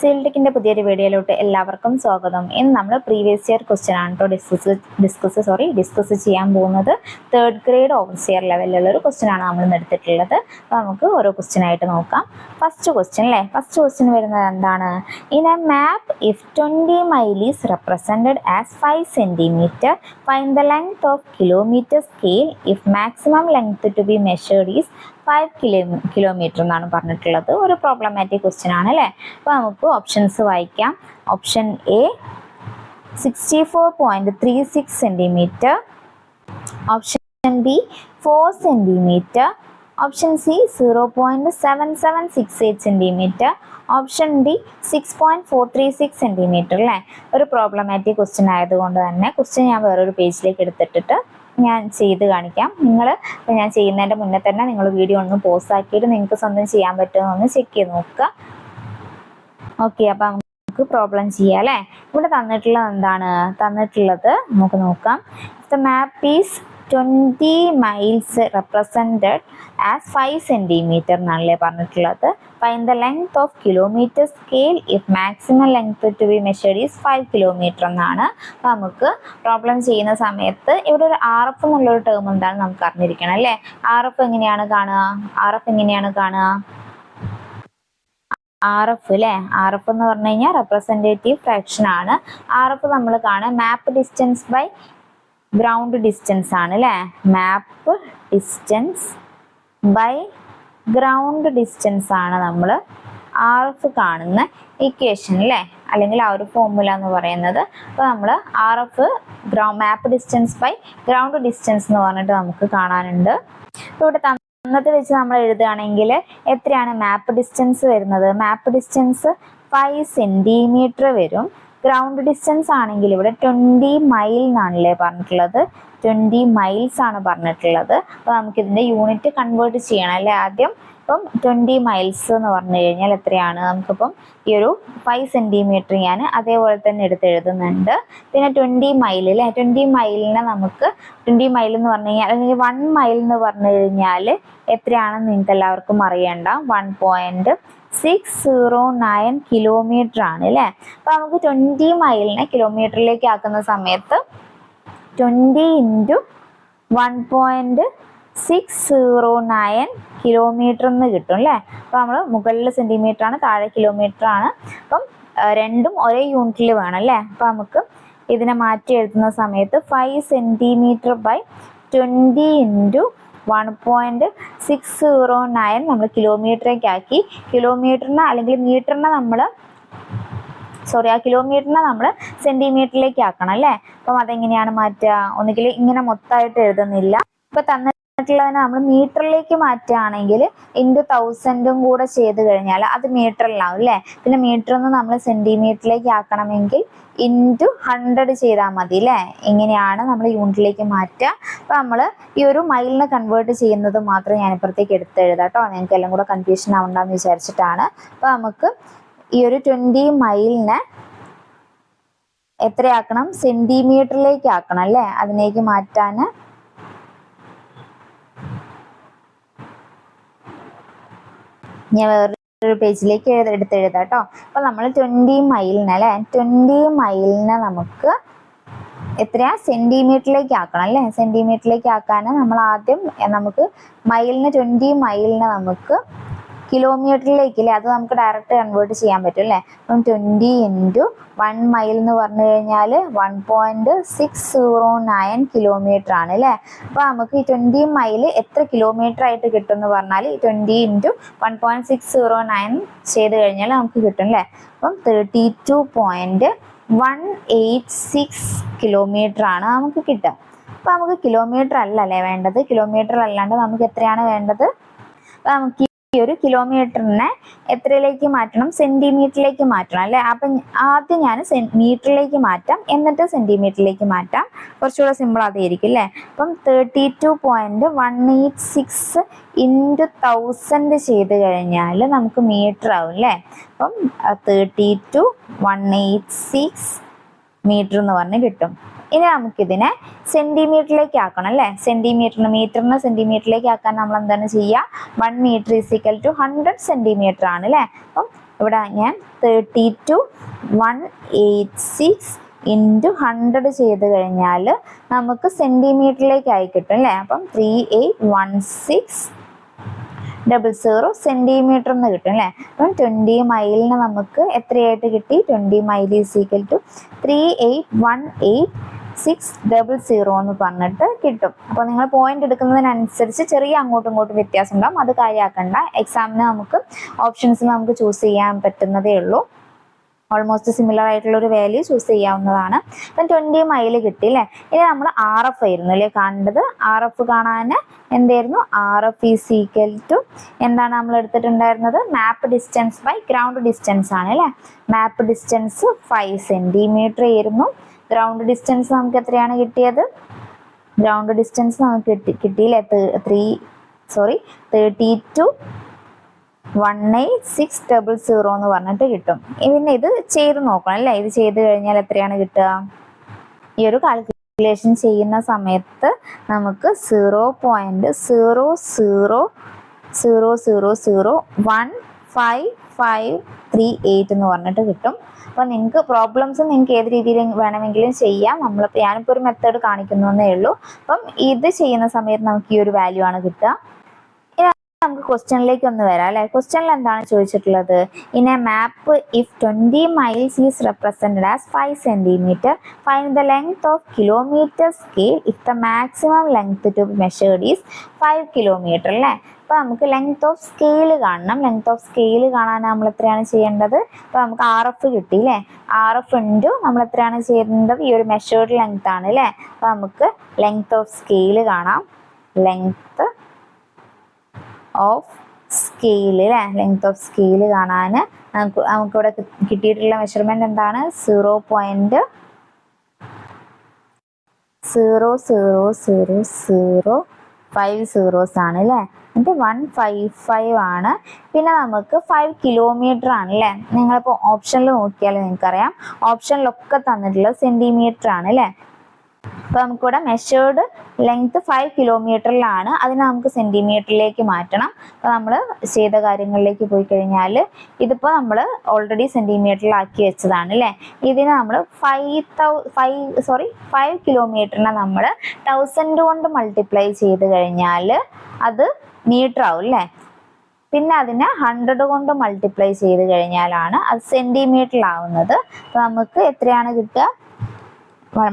സീൽടെക്കിന്റെ പുതിയൊരു വീഡിയോയിലോട്ട് എല്ലാവർക്കും സ്വാഗതം. ഇന്ന് നമ്മൾ പ്രീവിയസ് ഇയർ ക്വസ്റ്റ്യൻ ആണ് കേട്ടോ ഡിസ്കസ് ചെയ്യാൻ പോകുന്നത്. 3rd ഗ്രേഡ് ഓവർസിയർ ലെവലിലുള്ള ഒരു ക്വസ്റ്റ്യൻ ആണ് നമ്മൾ ഇന്ന് എടുത്തിട്ടുള്ളത്. അപ്പോൾ നമുക്ക് ഓരോ ക്വസ്റ്റ്യൻ ആയിട്ട് നോക്കാം. ഫസ്റ്റ് ക്വസ്റ്റ്യൻ വരുന്നത് എന്താണ്? In A map if 20 mile is represented as 5 centimetre, find the length of kilometre scale if maximum length to be measured is 5 kilometre എന്നാണ് പറഞ്ഞിട്ടുള്ളത്. ഒരു പ്രോബ്ലമാറ്റിക് ക്വസ്റ്റ്യൻ ആണ് അല്ലേ? അപ്പോൾ നമുക്ക് ഓപ്ഷൻസ് വായിക്കാം. Option A 64.36 centimetre, option B 4 centimetre, option C 0.7768 centimetre, option D 6.436 centimetre അല്ലേ? ഒരു പ്രോബ്ലമാറ്റിക് ക്വസ്റ്റ്യൻ ആയതുകൊണ്ട് തന്നെ ക്വസ്റ്റ്യൻ ഞാൻ വേറൊരു പേജിലേക്ക് എടുത്തിട്ട് ഞാൻ ചെയ്ത് കാണിക്കാം. ഞാൻ ചെയ്യുന്നതിൻ്റെ മുന്നേ തന്നെ നിങ്ങൾ വീഡിയോ ഒന്ന് പോസ് ആക്കിയിട്ട് നിങ്ങൾക്ക് സ്വന്തം ചെയ്യാൻ പറ്റുമോ എന്ന് ചെക്ക് ചെയ്ത് നോക്കുക. ഓക്കെ, അപ്പം നമുക്ക് പ്രോബ്ലം ചെയ്യാം അല്ലേ? ഇവിടെ തന്നിട്ടുള്ളത് നമുക്ക് നോക്കാം. The map is 20 miles represented as 5 centimetre എന്നാണല്ലേ പറഞ്ഞിട്ടുള്ളത്. Find the length of kilometre scale if maximum length to be measured is 5 kilometre എന്നാണ്. അപ്പോൾ നമുക്ക് പ്രോബ്ലം ചെയ്യുന്ന സമയത്ത് ഇവിടെ ഒരു RF എന്നുള്ളൊരു ടേം എന്താണ് നമുക്ക് അറിഞ്ഞിരിക്കണം അല്ലേ? RF എങ്ങനെയാണ് കാണുക? RF അല്ലേ? RF എന്ന് പറഞ്ഞു കഴിഞ്ഞാൽ റെപ്രസെൻറ്റേറ്റീവ് ഫ്രാക്ഷൻ ആണ്. RF നമ്മൾ കാണുക map distance by ground distance ആണ് അല്ലേ? Map distance by ground distance ആണ് നമ്മൾ RF കാണുന്ന ഇക്വേഷൻ അല്ലേ? അല്ലെങ്കിൽ ആ ഒരു ഫോർമുല എന്ന് പറയുന്നത്. അപ്പോൾ നമ്മൾ RF map distance by ground distance എന്ന് പറഞ്ഞിട്ട് നമുക്ക് കാണാനുണ്ട്. അപ്പോൾ ഇവിടെ തന്നത് വെച്ച് നമ്മൾ എഴുതുകയാണെങ്കിൽ എത്രയാണ് മാപ്പ് ഡിസ്റ്റൻസ് വരുന്നത്? മാപ്പ് ഡിസ്റ്റൻസ് 5 സെന്റിമീറ്റർ വരും. ഗ്രൗണ്ട് ഡിസ്റ്റൻസ് ആണെങ്കിൽ ഇവിടെ 20 മൈൽ എന്നാണല്ലേ പറഞ്ഞിട്ടുള്ളത്? 20 മൈൽസ് ആണ് പറഞ്ഞിട്ടുള്ളത്. അപ്പോൾ നമുക്കിതിൻ്റെ യൂണിറ്റ് കൺവേർട്ട് ചെയ്യണം അല്ലേ ആദ്യം. ഇപ്പം 20 മൈൽസ് എന്ന് പറഞ്ഞു കഴിഞ്ഞാൽ എത്രയാണ്? നമുക്കിപ്പം ഈ ഒരു 5 സെന്റിമീറ്റർ ഞാൻ അതേപോലെ തന്നെ എഴുതുന്നുണ്ട്. പിന്നെ 20 മൈൽ അല്ലേ? 20 മൈലിനെ നമുക്ക് 20 മൈൽ എന്ന് പറഞ്ഞു കഴിഞ്ഞാൽ അല്ലെങ്കിൽ 1 മൈൽ എന്ന് പറഞ്ഞു കഴിഞ്ഞാൽ എത്രയാണെന്ന് നിങ്ങൾക്ക് എല്ലാവർക്കും അറിയണ്ട. 1.609 കിലോമീറ്റർ ആണ് അല്ലേ? അപ്പൊ നമുക്ക് 20 മൈലിനെ കിലോമീറ്ററിലേക്ക് ആക്കുന്ന സമയത്ത് 20 × 1.609 കിലോമീറ്റർ എന്ന് കിട്ടും അല്ലേ? അപ്പൊ നമ്മൾ മുകളിൽ സെന്റിമീറ്റർ ആണ്, താഴെ കിലോമീറ്റർ ആണ്. അപ്പം രണ്ടും ഒരേ യൂണിറ്റിൽ വേണം അല്ലേ? അപ്പൊ നമുക്ക് ഇതിനെ മാറ്റി എഴുതുന്ന സമയത്ത് 5 സെന്റിമീറ്റർ ബൈ 20 × 1.609 നമ്മൾ കിലോമീറ്ററിലേക്ക് ആക്കി. കിലോമീറ്ററിനെ അല്ലെങ്കിൽ മീറ്ററിനെ ആ കിലോമീറ്ററിനെ നമ്മൾ സെന്റിമീറ്ററിലേക്ക് ആക്കണം അല്ലേ? അപ്പം അതെങ്ങനെയാണ് മാറ്റുക? ഒന്നുകിൽ ഇങ്ങനെ മൊത്തമായിട്ട് എഴുതുന്നില്ല. ഇപ്പൊ തന്നിട്ടുള്ളതിനെ നമ്മൾ മീറ്ററിലേക്ക് മാറ്റുകയാണെങ്കിൽ × 1000 കൂടെ ചെയ്ത് കഴിഞ്ഞാൽ അത് മീറ്ററിലാവും അല്ലേ? പിന്നെ മീറ്ററിൽ നിന്ന് നമ്മൾ സെന്റിമീറ്ററിലേക്ക് ആക്കണമെങ്കിൽ × 100 ചെയ്താൽ മതി അല്ലേ? ഇങ്ങനെയാണ് നമ്മൾ യൂണിറ്റിലേക്ക് മാറ്റുക. അപ്പോൾ നമ്മൾ ഈ ഒരു മൈലിനെ കൺവേർട്ട് ചെയ്യുന്നത് മാത്രം ഞാൻ ഇപ്പുറത്തേക്ക് എഴുതാം കേട്ടോ. നിങ്ങൾക്ക് എല്ലാം കൂടെ കൺഫ്യൂഷൻ ആവണ്ടെന്ന് വിചാരിച്ചിട്ടാണ്. അപ്പോൾ നമുക്ക് ഈ ഒരു 20 മൈലിനെ എത്രയാക്കണം? സെന്റിമീറ്ററിലേക്ക് ആക്കണം അല്ലേ? അതിലേക്ക് മാറ്റാൻ ഞാൻ വേറൊരു പേജിലേക്ക് എഴുതാം കേട്ടോ. അപ്പൊ നമ്മൾ 20 മൈലിന് അല്ലെ 20 മൈലിനെ നമുക്ക് എത്രയാ? സെന്റിമീറ്ററിലേക്ക് ആക്കണം അല്ലേ? സെന്റിമീറ്ററിലേക്ക് ആക്കാൻ നമ്മൾ ആദ്യം നമുക്ക് 20 മൈലിനെ നമുക്ക് കിലോമീറ്ററിലേക്ക് അല്ലേ? അത് നമുക്ക് ഡയറക്റ്റ് കൺവേർട്ട് ചെയ്യാൻ പറ്റും അല്ലേ? അപ്പം 20 × 1 മൈൽ എന്ന് പറഞ്ഞു കഴിഞ്ഞാൽ 1.609 കിലോമീറ്റർ ആണ് അല്ലേ? അപ്പൊ നമുക്ക് ഈ 20 മൈൽ എത്ര കിലോമീറ്റർ ആയിട്ട് കിട്ടും എന്ന് പറഞ്ഞാൽ 20 × 1.609 ചെയ്ത് കഴിഞ്ഞാൽ നമുക്ക് കിട്ടും അല്ലേ? അപ്പം 32.186 കിലോമീറ്റർ ആണ് നമുക്ക് കിട്ടുക. അപ്പൊ നമുക്ക് കിലോമീറ്റർ അല്ലേ വേണ്ടത്? കിലോമീറ്റർ അല്ലാണ്ട് നമുക്ക് എത്രയാണ് വേണ്ടത്? അപ്പൊ നമുക്ക് ഈ ഒരു കിലോമീറ്ററിനെ എത്രയിലേക്ക് മാറ്റണം? സെന്റിമീറ്ററിലേക്ക് മാറ്റണം അല്ലെ? അപ്പം ആദ്യം ഞാൻ മീറ്ററിലേക്ക് മാറ്റാം, എന്നിട്ട് സെന്റിമീറ്ററിലേക്ക് മാറ്റാം. കുറച്ചുകൂടെ സിമ്പിൾ അതായിരിക്കും അല്ലേ? അപ്പം 32.186 × 1000 ചെയ്ത് കഴിഞ്ഞാൽ നമുക്ക് മീറ്റർ ആവും അല്ലേ? അപ്പം 32.186 മീറ്റർ എന്ന് പറഞ്ഞ് കിട്ടും. ഇനി നമുക്കിതിനെ സെന്റിമീറ്ററിലേക്ക് ആക്കണം അല്ലേ? മീറ്ററിനെ സെന്റിമീറ്ററിലേക്ക് ആക്കാൻ നമ്മൾ എന്താണ് ചെയ്യുക? 1 മീറ്റർ = 100 സെന്റിമീറ്റർ ആണ് അല്ലേ? അപ്പം ഇവിടെ ഞാൻ 32,186 ഇൻറ്റു 100 ചെയ്ത് കഴിഞ്ഞാൽ നമുക്ക് സെൻറ്റിമീറ്ററിലേക്ക് ആയി കിട്ടും അല്ലേ. അപ്പം 381600 സെൻറ്റിമീറ്റർ എന്ന് കിട്ടും അല്ലേ. അപ്പം 20 മൈലിന് നമുക്ക് എത്രയായിട്ട് കിട്ടി? 20 മൈൽ ഈസ് ഈക്വൽ ടു 38,18600 എന്ന് പറഞ്ഞിട്ട് കിട്ടും. അപ്പോൾ നിങ്ങൾ പോയിന്റ് എടുക്കുന്നതിനനുസരിച്ച് ചെറിയ അങ്ങോട്ടും ഇങ്ങോട്ടും വ്യത്യാസം ഉണ്ടാവും, അത് കാര്യമാക്കണ്ട. എക്സാമിന് നമുക്ക് ഓപ്ഷൻസിൽ നമുക്ക് ചൂസ് ചെയ്യാൻ പറ്റുന്നതേ ഉള്ളൂ. ഓൾമോസ്റ്റ് സിമിലർ ആയിട്ടുള്ള ഒരു വാല്യൂ ചൂസ് ചെയ്യാവുന്നതാണ്. അപ്പം 20 മൈൽ കിട്ടി അല്ലേ. ഇനി നമ്മൾ RF ആയിരുന്നു അല്ലേ കണ്ടത്. RF കാണാൻ എന്തായിരുന്നു? RF ഈസ് ഈക്വൽ ടു എന്താണ് നമ്മൾ എടുത്തിട്ടുണ്ടായിരുന്നത്? Map distance by ground distance ആണ് അല്ലേ. മാപ്പ് ഡിസ്റ്റൻസ് 5 സെൻറ്റിമീറ്റർ ആയിരുന്നു. ഗ്രൗണ്ട് ഡിസ്റ്റൻസ് നമുക്ക് എത്രയാണ് കിട്ടിയത്? ഗ്രൗണ്ട് ഡിസ്റ്റൻസ് നമുക്ക് കിട്ടിയില്ലേ 32,18600 എന്ന് പറഞ്ഞിട്ട് കിട്ടും. പിന്നെ ഇത് ചെയ്ത് നോക്കണം അല്ലേ. ഇത് ചെയ്ത് കഴിഞ്ഞാൽ എത്രയാണ് കിട്ടുക? ഈ ഒരു കാൽക്കുലേഷൻ ചെയ്യുന്ന സമയത്ത് നമുക്ക് 0.0001558 എന്ന് പറഞ്ഞിട്ട് കിട്ടും. അപ്പോൾ നിങ്ങൾക്ക് പ്രോബ്ലംസ് നിങ്ങൾക്ക് ഏത് രീതിയിൽ വേണമെങ്കിലും ചെയ്യാം. ഞാനിപ്പോൾ ഒരു മെത്തേഡ് കാണിക്കുന്നതേ ഉള്ളൂ. അപ്പം ഇത് ചെയ്യുന്ന സമയത്ത് നമുക്ക് ഈ ഒരു വാല്യൂ ആണ് കിട്ടുക. നമുക്ക് ക്വസ്റ്റ്യനിലേക്ക് ഒന്ന് വരാം അല്ലെ. ക്വസ്റ്റ്യനിൽ എന്താണ് ചോദിച്ചിട്ടുള്ളത്? In A map if 20 miles is represented as 5 centimetre find the length of kilometre scale if the maximum length to be measured is 5 kilometre അല്ലേ. അപ്പോൾ നമുക്ക് ലെങ്ത് ഓഫ് സ്കെയിൽ കാണണം. ലെങ്ത് ഓഫ് സ്കെയിൽ കാണാൻ നമ്മൾ എത്രയാണ് ചെയ്യേണ്ടത്? അപ്പോൾ നമുക്ക് RF കിട്ടി അല്ലേ. RF ഇൻറ്റു നമ്മൾ എത്രയാണ് ചെയ്യേണ്ടത്? ഈ ഒരു മെഷേർഡ് ലെങ്ത് ആണ് അല്ലേ. അപ്പോൾ നമുക്ക് ലെങ്ത് ഓഫ് സ്കെയിൽ കാണാം. ലെങ്ത് ഓഫ് സ്കെയിൽ അല്ലേ. ലെങ്ത് ഓഫ് സ്കെയിൽ കാണാൻ നമുക്കിവിടെ കിട്ടിയിട്ടുള്ള മെഷർമെന്റ് എന്താണ്? 0.00005 ആണ് അല്ലേ. എന്നിട്ട് 155 ആണ്. പിന്നെ നമുക്ക് 5 കിലോമീറ്റർ ആണ് അല്ലേ. നിങ്ങളിപ്പോൾ ഓപ്ഷനിൽ നോക്കിയാൽ നിങ്ങൾക്കറിയാം, ഓപ്ഷനിലൊക്കെ തന്നിട്ടുള്ളത് സെന്റിമീറ്റർ ആണ് അല്ലേ. അപ്പോൾ നമുക്കിവിടെ മെഷേർഡ് ലെങ്ത് 5 കിലോമീറ്ററിലാണ്, അതിനെ നമുക്ക് സെൻറ്റിമീറ്ററിലേക്ക് മാറ്റണം. അപ്പോൾ നമ്മൾ ചെയ്ത കാര്യങ്ങളിലേക്ക് പോയി കഴിഞ്ഞാൽ ഇതിപ്പോൾ നമ്മൾ ഓൾറെഡി സെൻറ്റിമീറ്ററിലാക്കി വെച്ചതാണ് അല്ലേ. ഇതിനെ നമ്മൾ 5 കിലോമീറ്ററിനെ നമ്മൾ 1000 കൊണ്ട് മൾട്ടിപ്ലൈ ചെയ്ത് കഴിഞ്ഞാൽ അത് മീറ്റർ ആവും അല്ലേ. പിന്നെ അതിനെ 100 കൊണ്ട് മൾട്ടിപ്ലൈ ചെയ്ത് കഴിഞ്ഞാലാണ് അത് സെൻറ്റിമീറ്ററിലാവുന്നത്. അപ്പോൾ നമുക്ക് എത്രയാണ് കിട്ടുക?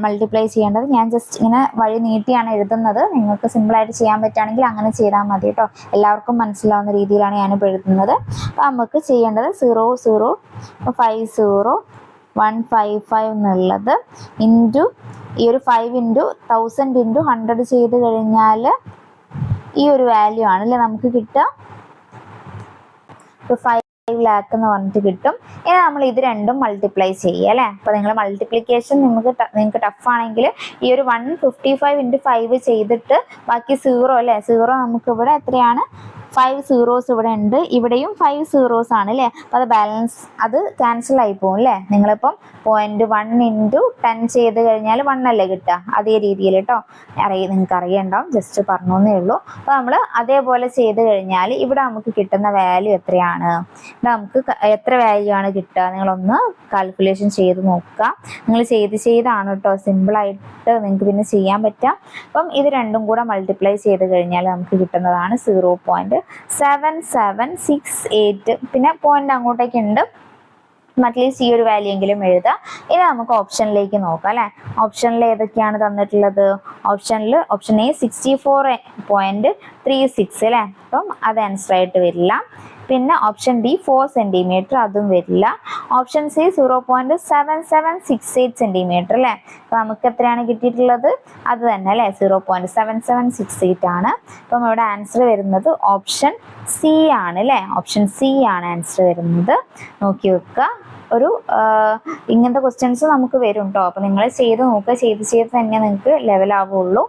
മൾട്ടിപ്ലൈ ചെയ്യേണ്ടത് ഞാൻ ജസ്റ്റ് ഇങ്ങനെ വഴി നീട്ടിയാണ് എഴുതുന്നത്. നിങ്ങൾക്ക് സിമ്പിളായിട്ട് ചെയ്യാൻ പറ്റുകയാണെങ്കിൽ അങ്ങനെ ചെയ്താൽ മതി കേട്ടോ. എല്ലാവർക്കും മനസ്സിലാവുന്ന രീതിയിലാണ് ഞാനിപ്പോൾ എഴുതുന്നത്. അപ്പോൾ നമുക്ക് ചെയ്യേണ്ടത് 0.050,155 എന്നുള്ളത് ഇൻറ്റു ഈ ഒരു 5 ഇൻറ്റു 1000 ഇൻറ്റു 100 ചെയ്ത് കഴിഞ്ഞാൽ ഈ ഒരു വാല്യൂ ആണല്ലേ നമുക്ക് കിട്ടുക. ഇപ്പോൾ 5 lakh എന്ന് പറഞ്ഞിട്ട് കിട്ടും. ഇനി നമ്മൾ ഇത് രണ്ടും മൾട്ടിപ്ലൈ ചെയ്യുക അല്ലേ. അപ്പോൾ നിങ്ങൾ മൾട്ടിപ്ലിക്കേഷൻ നിങ്ങൾക്ക് ടഫ് ആണെങ്കിൽ ഈ ഒരു 155 ഇൻറ്റു 5 ചെയ്തിട്ട് ബാക്കി 0 അല്ലേ. 0 നമുക്ക് ഇവിടെ എത്രയാണ്? 5 zeros ഇവിടെ ഉണ്ട്. ഇവിടെയും 5 zeros ആണ് അല്ലേ. അപ്പോൾ അത് ബാലൻസ് അത് ക്യാൻസൽ ആയി പോകും അല്ലേ. നിങ്ങളിപ്പം 0.1 ഇൻറ്റു 10 ചെയ്ത് കഴിഞ്ഞാൽ 1 അല്ലേ കിട്ടുക. അതേ രീതിയിൽ കേട്ടോ. നിങ്ങൾക്ക് അറിയണ്ടാവും, ജസ്റ്റ് പറഞ്ഞേ ഉള്ളൂ. അപ്പോൾ നമ്മൾ അതേപോലെ ചെയ്ത് കഴിഞ്ഞാൽ ഇവിടെ നമുക്ക് കിട്ടുന്ന വാല്യൂ എത്രയാണ്? നമുക്ക് എത്ര വാല്യൂ ആണ് കിട്ടുക? നിങ്ങളൊന്ന് കാൽക്കുലേഷൻ ചെയ്ത് നോക്കുക. നിങ്ങൾ ചെയ്താണ് കേട്ടോ. സിമ്പിളായിട്ട് നിങ്ങൾക്ക് പിന്നെ ചെയ്യാൻ പറ്റാം. അപ്പം ഇത് രണ്ടും കൂടെ മൾട്ടിപ്ലൈ ചെയ്ത് കഴിഞ്ഞാൽ നമുക്ക് കിട്ടുന്നതാണ് 0.7768. പിന്നെ പോയിന്റ് അങ്ങോട്ടേക്ക് ഉണ്ട്. അറ്റ്ലീസ്റ്റ് ഈ ഒരു വാല്യൂ എങ്കിലും എഴുതാം. ഇനി നമുക്ക് ഓപ്ഷനിലേക്ക് നോക്കാം അല്ലേ. ഓപ്ഷനിൽ ഏതൊക്കെയാണ് തന്നിട്ടുള്ളത്? ഓപ്ഷൻ A 64.36 അല്ലേ. അപ്പം അത് ആൻസർ ആയിട്ട് വരില്ല. പിന്നെ ഓപ്ഷൻ B 4 സെന്റിമീറ്റർ, അതും വരില്ല. ഓപ്ഷൻ C 0.7768 സെന്റിമീറ്റർ അല്ലേ. അപ്പൊ നമുക്ക് എത്രയാണ് കിട്ടിയിട്ടുള്ളത്? അത് തന്നെ അല്ലേ, 0.7768 ആണ്. അപ്പം ഇവിടെ ആൻസർ വരുന്നത് ഓപ്ഷൻ C ആണ് അല്ലേ. ഓപ്ഷൻ C ആണ് ആൻസർ വരുന്നത്. നോക്കി വെക്കുക. ഒരു ഇങ്ങനത്തെ ക്വസ്റ്റ്യൻസ് നമുക്ക് വരും കേട്ടോ. അപ്പൊ നിങ്ങൾ ചെയ്ത് നോക്കുക. ചെയ്ത് തന്നെ നിങ്ങൾക്ക് ലെവലാവുള്ളൂ.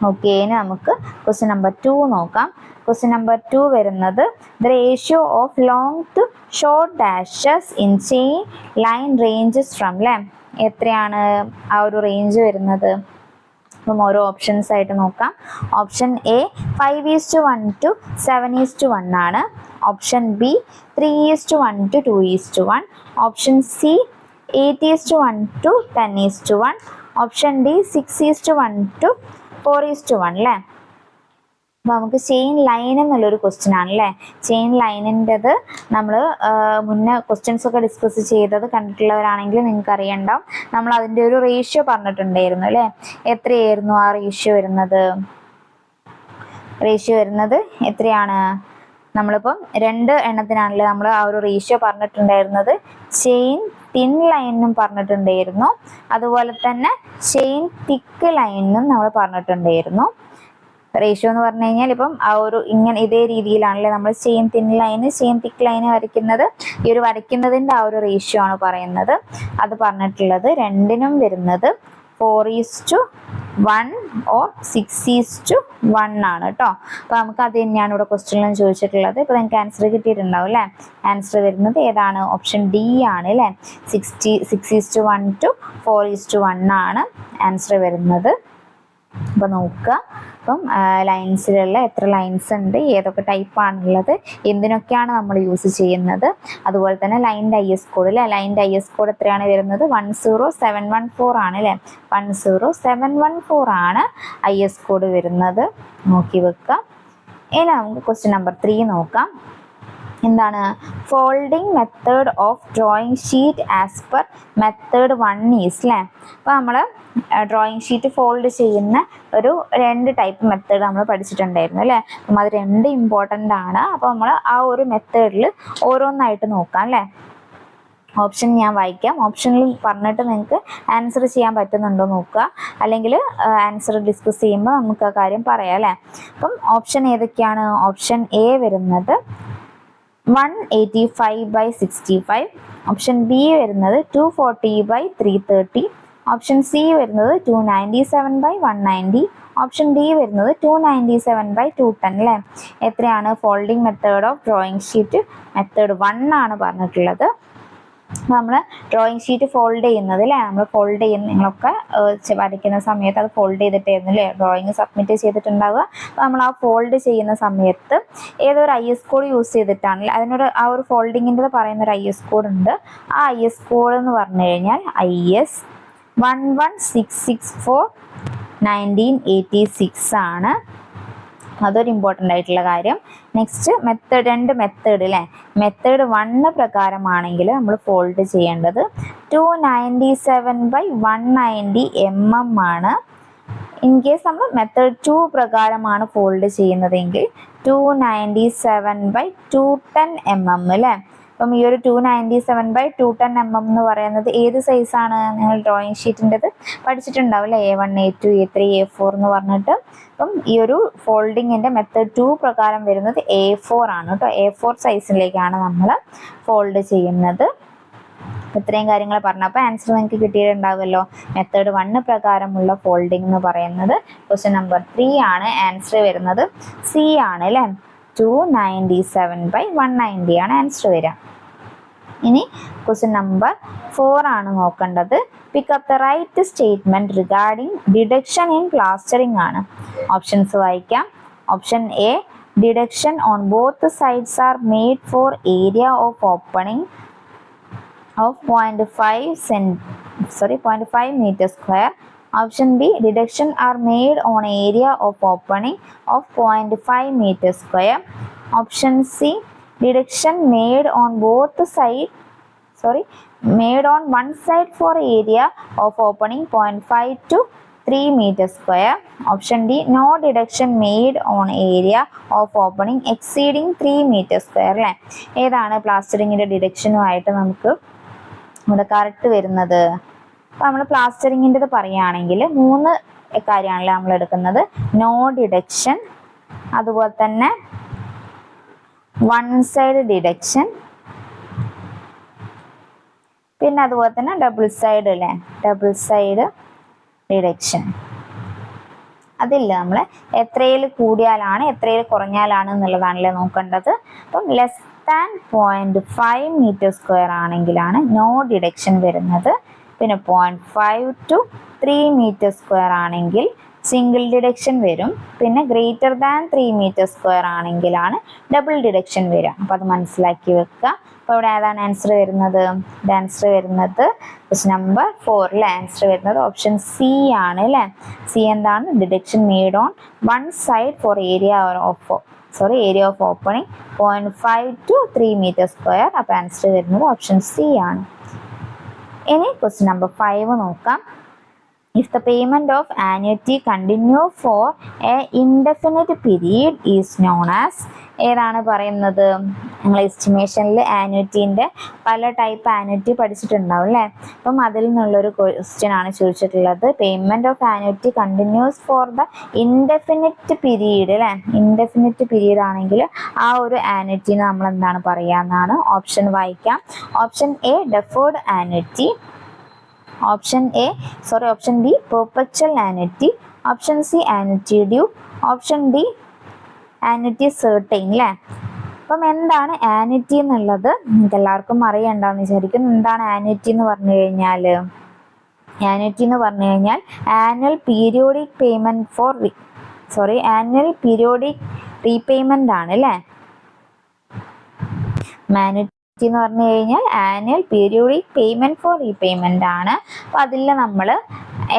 ഓക്കെ, ഇനി നമുക്ക് ക്വസ്റ്റ്യൻ നമ്പർ 2 നോക്കാം. ക്വസ്റ്റ്യൻ നമ്പർ 2 വരുന്നത് the ratio of long to short dashes in chain line ranges from അല്ലേ. എത്രയാണ് ആ ഒരു റേഞ്ച് വരുന്നത്? അപ്പം ഓരോ ഓപ്ഷൻസ് ആയിട്ട് നോക്കാം. ഓപ്ഷൻ A 5:1 to 7:1 ആണ്. Option B 3:1 to 2:1, option C 8:1 to 10:1, option D 6:1 to 4:1 അല്ലേ. അപ്പോൾ നമുക്ക് ചെയിൻ ലൈൻ എന്നുള്ളൊരു ക്വസ്റ്റ്യൻ ആണല്ലേ. ചെയിൻ ലൈനിൻ്റെത് നമ്മൾ മുന്നേ ക്വസ്റ്റ്യൻസ് ഒക്കെ ഡിസ്കസ് ചെയ്തത് കണ്ടിട്ടുള്ളവരാണെങ്കിൽ നിങ്ങൾക്ക് അറിയണ്ടാവും. നമ്മൾ അതിൻ്റെ ഒരു റേഷ്യോ പറഞ്ഞിട്ടുണ്ടായിരുന്നു അല്ലേ. എത്രയായിരുന്നു ആ റേഷ്യോ വരുന്നത്? റേഷ്യോ വരുന്നത് എത്രയാണ്? നമ്മളിപ്പം 2 എണ്ണത്തിനാണല്ലേ നമ്മൾ ആ ഒരു റേഷ്യോ പറഞ്ഞിട്ടുണ്ടായിരുന്നത്. ചെയിൻ തിൻ ലൈനും പറഞ്ഞിട്ടുണ്ടായിരുന്നു, അതുപോലെ തന്നെ ചെയിൻ തിക്ക് ലൈനും നമ്മൾ പറഞ്ഞിട്ടുണ്ടായിരുന്നു. റേഷ്യോ എന്ന് പറഞ്ഞു കഴിഞ്ഞാൽ ഇപ്പം ആ ഒരു ഇങ്ങനെ ഇതേ രീതിയിലാണല്ലേ നമ്മൾ ചെയിൻ തിൻ ലൈന് ചെയിൻ തിക്ക് ലൈന് വരയ്ക്കുന്നത്. ഈ ഒരു വരയ്ക്കുന്നതിൻ്റെ ആ ഒരു റേഷ്യോ ആണ് പറയുന്നത്. അത് പറഞ്ഞിട്ടുള്ളത് രണ്ടിനും വരുന്നത് 4:1 or 6:1 ആണ് കേട്ടോ. അപ്പോൾ നമുക്ക് അത് തന്നെയാണ് ഇവിടെ ക്വസ്റ്റ്യനിലും ചോദിച്ചിട്ടുള്ളത്. ഇപ്പോൾ നിങ്ങൾക്ക് ആൻസർ കിട്ടിയിട്ടുണ്ടാവും അല്ലേ. ആൻസർ വരുന്നത് ഏതാണ്? ഓപ്ഷൻ ഡി ആണ് അല്ലേ. 6:1 to 4:1 ആണ് ആൻസർ വരുന്നത്. അപ്പോൾ നോക്കുക. അപ്പം ലൈൻസിലുള്ള എത്ര ലൈൻസ് ഉണ്ട്, ഏതൊക്കെ ടൈപ്പാണുള്ളത്, എന്തിനൊക്കെയാണ് നമ്മൾ യൂസ് ചെയ്യുന്നത്, അതുപോലെ തന്നെ ലൈൻ്റെ IS കോഡ് അല്ലേ. ലൈൻ്റെ IS കോഡ് എത്രയാണ് വരുന്നത്? 10714 ആണ് അല്ലേ. 10714 ആണ് IS കോഡ് വരുന്നത്. നോക്കി വെക്കുക. ഇനി നമുക്ക് ക്വസ്റ്റ്യൻ നമ്പർ 3 നോക്കാം. എന്താണ്? Folding method of drawing sheet as per method 1 is അല്ലേ. അപ്പോൾ നമ്മൾ ഡ്രോയിങ് ഷീറ്റ് ഫോൾഡ് ചെയ്യുന്ന ഒരു 2 ടൈപ്പ് മെത്തേഡ് നമ്മൾ പഠിച്ചിട്ടുണ്ടായിരുന്നു അല്ലേ. അപ്പം അത് 2 ഇമ്പോർട്ടൻ്റ് ആണ്. അപ്പോൾ നമ്മൾ ആ ഒരു മെത്തേഡിൽ ഓരോന്നായിട്ട് നോക്കാം അല്ലേ. ഓപ്ഷൻ ഞാൻ വായിക്കാം. ഓപ്ഷനിൽ പറഞ്ഞിട്ട് നിങ്ങൾക്ക് ആൻസർ ചെയ്യാൻ പറ്റുന്നുണ്ടോ നോക്കുക, അല്ലെങ്കിൽ ആൻസർ ഡിസ്കസ് ചെയ്യുമ്പോൾ നമുക്ക് ആ കാര്യം പറയാം അല്ലേ. അപ്പം ഓപ്ഷൻ ഏതൊക്കെയാണ്? ഓപ്ഷൻ എ വരുന്നത് 185/65, ഓപ്ഷൻ ബി വരുന്നത് 240/330, ഓപ്ഷൻ സി വരുന്നത് 297/190, ഓപ്ഷൻ ഡി വരുന്നത് 297/210 അല്ലേ. എത്രയാണ്? Folding method of drawing sheet method 1 ആണ് പറഞ്ഞിട്ടുള്ളത്. നമ്മൾ ഡ്രോയിങ് ഷീറ്റ് ഫോൾഡ് ചെയ്യുന്നത് അല്ലേ. നമ്മൾ ഫോൾഡ് ചെയ്യുന്ന നിങ്ങളൊക്കെ വരയ്ക്കുന്ന സമയത്ത് അത് ഫോൾഡ് ചെയ്തിട്ടായിരുന്നു അല്ലേ ഡ്രോയിങ് സബ്മിറ്റ് ചെയ്തിട്ടുണ്ടാവുക. അപ്പോൾ നമ്മൾ ആ ഫോൾഡ് ചെയ്യുന്ന സമയത്ത് ഏതൊരു IS കോഡ് യൂസ് ചെയ്തിട്ടാണ് അതിനൊരു ആ ഒരു ഫോൾഡിങ്ങിൻ്റെ പറയുന്നൊരു IS കോഡ് ഉണ്ട്. ആ IS കോഡ് എന്ന് പറഞ്ഞു കഴിഞ്ഞാൽ IS 11664/1986 ആണ്. അതൊരു ഇമ്പോർട്ടൻ്റ് ആയിട്ടുള്ള കാര്യം. നെക്സ്റ്റ് മെത്തേഡ് 2 മെത്തേഡ് അല്ലേ. മെത്തേഡ് 1 പ്രകാരമാണെങ്കിൽ നമ്മൾ ഫോൾഡ് ചെയ്യേണ്ടത് 297/190 mm ആണ്. ഇൻ കേസ് നമ്മൾ മെത്തേഡ് 2 പ്രകാരമാണ് ഫോൾഡ് ചെയ്യുന്നതെങ്കിൽ 297/210 mm അല്ലേ. അപ്പം ഈ ഒരു 297/210 mm എന്ന് പറയുന്നത് ഏത് സൈസാണ്? നിങ്ങൾ ഡ്രോയിങ് ഷീറ്റിൻ്റെത് പഠിച്ചിട്ടുണ്ടാവും അല്ലേ. A1, A2, A3, A4 എന്ന് പറഞ്ഞിട്ട്. അപ്പം ഈ ഒരു ഫോൾഡിങ്ങിൻ്റെ മെത്തേഡ് 2 പ്രകാരം വരുന്നത് A4 ആണ് കേട്ടോ. A4 സൈസിലേക്കാണ് നമ്മൾ ഫോൾഡ് ചെയ്യുന്നത്. ഇത്രയും കാര്യങ്ങൾ പറഞ്ഞപ്പോൾ ആൻസർ നിങ്ങൾക്ക് കിട്ടിയിട്ടുണ്ടാവുമല്ലോ. മെത്തേഡ് 1 പ്രകാരമുള്ള ഫോൾഡിംഗ് എന്ന് പറയുന്നത് ക്വസ്റ്റ്യൻ നമ്പർ 3 ആണ്. ആൻസർ വരുന്നത് സി ആണ് അല്ലേ. 297/190 ആണ് ആൻസർ വരിക. ഇനി ക്വസ്റ്റ്യൻ നമ്പർ 4 ആണ് നോക്കേണ്ടത്. Pick up the right statement regarding deduction in plastering ആണ്. ഓപ്ഷൻസ് വായിക്കാം. Option A, deduction on both sides are made for area of opening of 0.5 meter square. Option B, deduction are made on area of opening of 0.5 meter square. Option C, deduction made on made on one side for area of opening 0.5 to 3 meter square. Option D, no deduction made on area of opening exceeding 3 meter square അല്ലേ. ഏതാണ് പ്ലാസ്റ്ററിങ്ങിൻ്റെ ഡിഡക്ഷനുമായിട്ട് നമുക്ക് ഇവിടെ correct വരുന്നത്? അപ്പോൾ നമ്മൾ പ്ലാസ്റ്ററിങ്ങിൻ്റെത് പറയുകയാണെങ്കിൽ 3 കാര്യമാണല്ലോ നമ്മൾ എടുക്കുന്നത്. നോ ഡിഡക്ഷൻ, അതുപോലെ തന്നെ വൺ സൈഡ് ഡിഡക്ഷൻ, പിന്നെ അതുപോലെ തന്നെ ഡബിൾ സൈഡ് അല്ലേ, ഡബിൾ സൈഡ് ഡിഡക്ഷൻ. അതില്ല നമ്മൾ എത്രയിൽ കൂടിയാലാണ് എത്രയിൽ കുറഞ്ഞാലാണ് എന്നുള്ളതാണല്ലേ നോക്കേണ്ടത്. അപ്പം ലെസ് ദാൻ 0.5 meter square ആണെങ്കിലാണ് നോ ഡിഡക്ഷൻ വരുന്നത്. പിന്നെ 0.5 to 3 meter square ആണെങ്കിൽ സിംഗിൾ ഡിഡക്ഷൻ വരും. പിന്നെ ഗ്രേറ്റർ ദാൻ 3 മീറ്റർ സ്ക്വയർ ആണെങ്കിലാണ് ഡബിൾ ഡിഡക്ഷൻ വരിക. അപ്പോൾ അത് മനസ്സിലാക്കി വെക്കുക. അപ്പോൾ ഇവിടെ ഏതാണ് ആൻസർ വരുന്നത്? ആൻസർ വരുന്നത് ക്വസ്റ്റ്യൻ നമ്പർ 4 ആൻസർ വരുന്നത് ഓപ്ഷൻ സി ആണ് അല്ലേ. സി എന്താണ്? Deduction made on one side for area of opening 0.5 to 3 metre square. അപ്പോൾ ആൻസർ വരുന്നത് ഓപ്ഷൻ സി ആണ്. ഇനി ക്വസ്റ്റ്യൻ നമ്പർ 5 നോക്കാം. If the payment of annuity continue for a indefinite period is known as, ഏതാണ് പറയുന്നത്? നിങ്ങൾ എസ്റ്റിമേഷനിൽ ആനുവിറ്റീൻ്റെ പല ടൈപ്പ് ആനുവിറ്റി പഠിച്ചിട്ടുണ്ടാവും അല്ലേ. അപ്പം അതിൽ നിന്നുള്ളൊരു ക്വസ്റ്റ്യൻ ആണ് ചോദിച്ചിട്ടുള്ളത്. Payment of annuity continues for the indefinite period അല്ലേ. ഇൻഡെഫിനിറ്റ് പീരീഡ് ആണെങ്കിൽ ആ ഒരു ആനുവിറ്റീനെ നമ്മൾ എന്താണ് പറയുക എന്നാണ്. ഓപ്ഷൻ വായിക്കാം. Option A deferred annuity, option B perpetual annuity, option C annuity due, option D annuity certain അല്ലേ. അപ്പം എന്താണ് ആനുവിറ്റി എന്നുള്ളത് നിങ്ങൾക്ക് എല്ലാവർക്കും അറിയണ്ടെന്ന് വിചാരിക്കുന്നു. എന്താണ് ആനുവിറ്റി എന്ന് പറഞ്ഞു കഴിഞ്ഞാൽ? ആനുവൽ പീരിയോഡിക് റീപേയ്മെന്റ് ആണ് അല്ലേ. ആനുവിറ്റി എന്ന് പറഞ്ഞു കഴിഞ്ഞാൽ annual periodic payment four repayment ആണ്. അപ്പം അതിൽ നമ്മൾ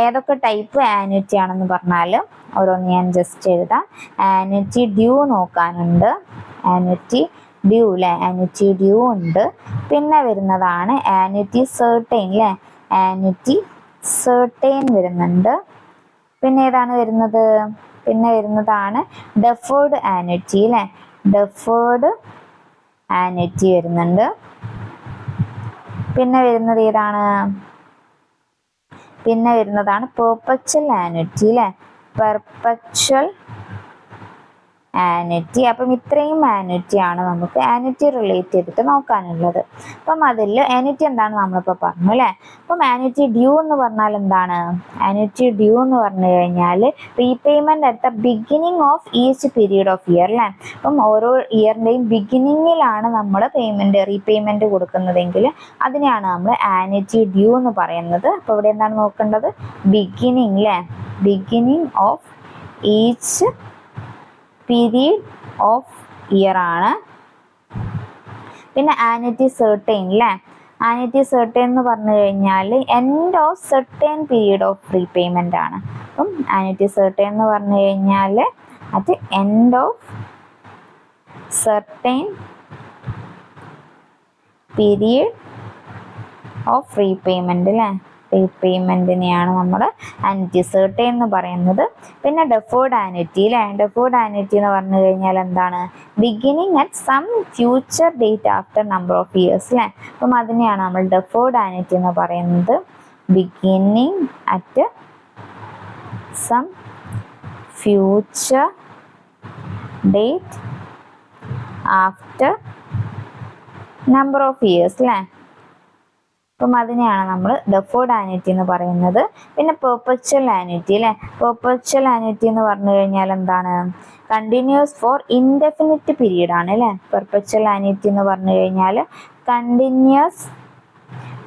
ഏതൊക്കെ ടൈപ്പ് ആനുവിറ്റി ആണെന്ന് പറഞ്ഞാൽ ഓരോന്ന് ഞാൻ ജസ്റ്റ് എഴുതാം. ആനുവിറ്റി ഡ്യൂ നോക്കാനുണ്ട്. ആനുവിറ്റി ഡ്യൂ ഉണ്ട്. പിന്നെ വരുന്നതാണ് ആനുവിറ്റി സെർട്ടൈൻ അല്ലേ. ആനുവിറ്റി സെർട്ടൈൻ വരുന്നുണ്ട്. പിന്നെ ഏതാണ് വരുന്നത്? പിന്നെ വരുന്നതാണ് ഡെഫേർഡ് ആനുവിറ്റി അല്ലേ. ഡെഫേർഡ് ആനുവിറ്റി വരുന്നുണ്ട്. പിന്നെ വരുന്നത് ഏതാണ്? പിന്നെ വരുന്നതാണ് പെർപെച്വൽ ആനുവിറ്റി അല്ലേ. Perpetual annuity. അപ്പം ഇത്രയും ആനുവിറ്റി ആണ് നമുക്ക് ആനുവിറ്റി റിലേറ്റ് ചെയ്തിട്ട് നോക്കാനുള്ളത്. അപ്പം അതിൽ ആനുവിറ്റി എന്താണ് നമ്മളിപ്പോൾ പറഞ്ഞു അല്ലേ. അപ്പം ആനുവിറ്റി ഡ്യൂ എന്ന് പറഞ്ഞാൽ എന്താണ്? ആനുവിറ്റി ഡ്യൂ എന്ന് പറഞ്ഞു കഴിഞ്ഞാൽ repayment at the beginning of each period of year അല്ലേ. അപ്പം ഓരോ ഇയറിൻ്റെയും ബിഗിനിങ്ങിലാണ് നമ്മൾ റീപേയ്മെന്റ് കൊടുക്കുന്നതെങ്കിൽ അതിനെയാണ് നമ്മൾ ആനുവിറ്റി ഡ്യൂ എന്ന് പറയുന്നത്. അപ്പോൾ ഇവിടെ എന്താണ് നോക്കേണ്ടത്? ബിഗിനിങ് അല്ലേ. Beginning of each period of year ആണ്. പിന്നെ ആനുവിറ്റി സെർട്ടൈൻ അല്ലേ. ആനുവിറ്റി സെർട്ടൈൻ എന്ന് പറഞ്ഞു കഴിഞ്ഞാൽ end of certain period of repayment ആണ്. അപ്പം ആനുവിറ്റി സെർട്ടൈൻ എന്ന് പറഞ്ഞു കഴിഞ്ഞാൽ അത് end of certain period of repayment അല്ലേ. റീപേയ്മെന്റിനെയാണ് നമ്മൾ ആനുവിറ്റി സെർട്ടൈൻ എന്ന് പറയുന്നത്. പിന്നെ ഡെഫേർഡ് ആനുവിറ്റി അല്ലേ. ഡെഫേർഡ് ആനുവിറ്റി എന്ന് പറഞ്ഞു കഴിഞ്ഞാൽ എന്താണ്? Beginning at some future date after number of years അല്ലേ. അപ്പം അതിനെയാണ് നമ്മൾ ഡെഫേർഡ് ആനുവിറ്റി എന്ന് പറയുന്നത്. Beginning at some future date after number of years അല്ലേ. അപ്പം അതിനെയാണ് നമ്മൾ ഡെഫേർഡ് ആനുവിറ്റി എന്ന് പറയുന്നത്. പിന്നെ പെർപെച്വൽ ആനുവിറ്റി അല്ലേ. പെർപെച്വൽ ആനുവിറ്റി എന്ന് പറഞ്ഞു കഴിഞ്ഞാൽ എന്താണ്? കണ്ടിന്യൂസ് ഫോർ ഇൻഡെഫിനിറ്റ് പീരീഡ് ആണ് അല്ലേ. പെർപെച്വൽ ആനുവിറ്റി എന്ന് പറഞ്ഞു കഴിഞ്ഞാൽ കണ്ടിന്യൂസ്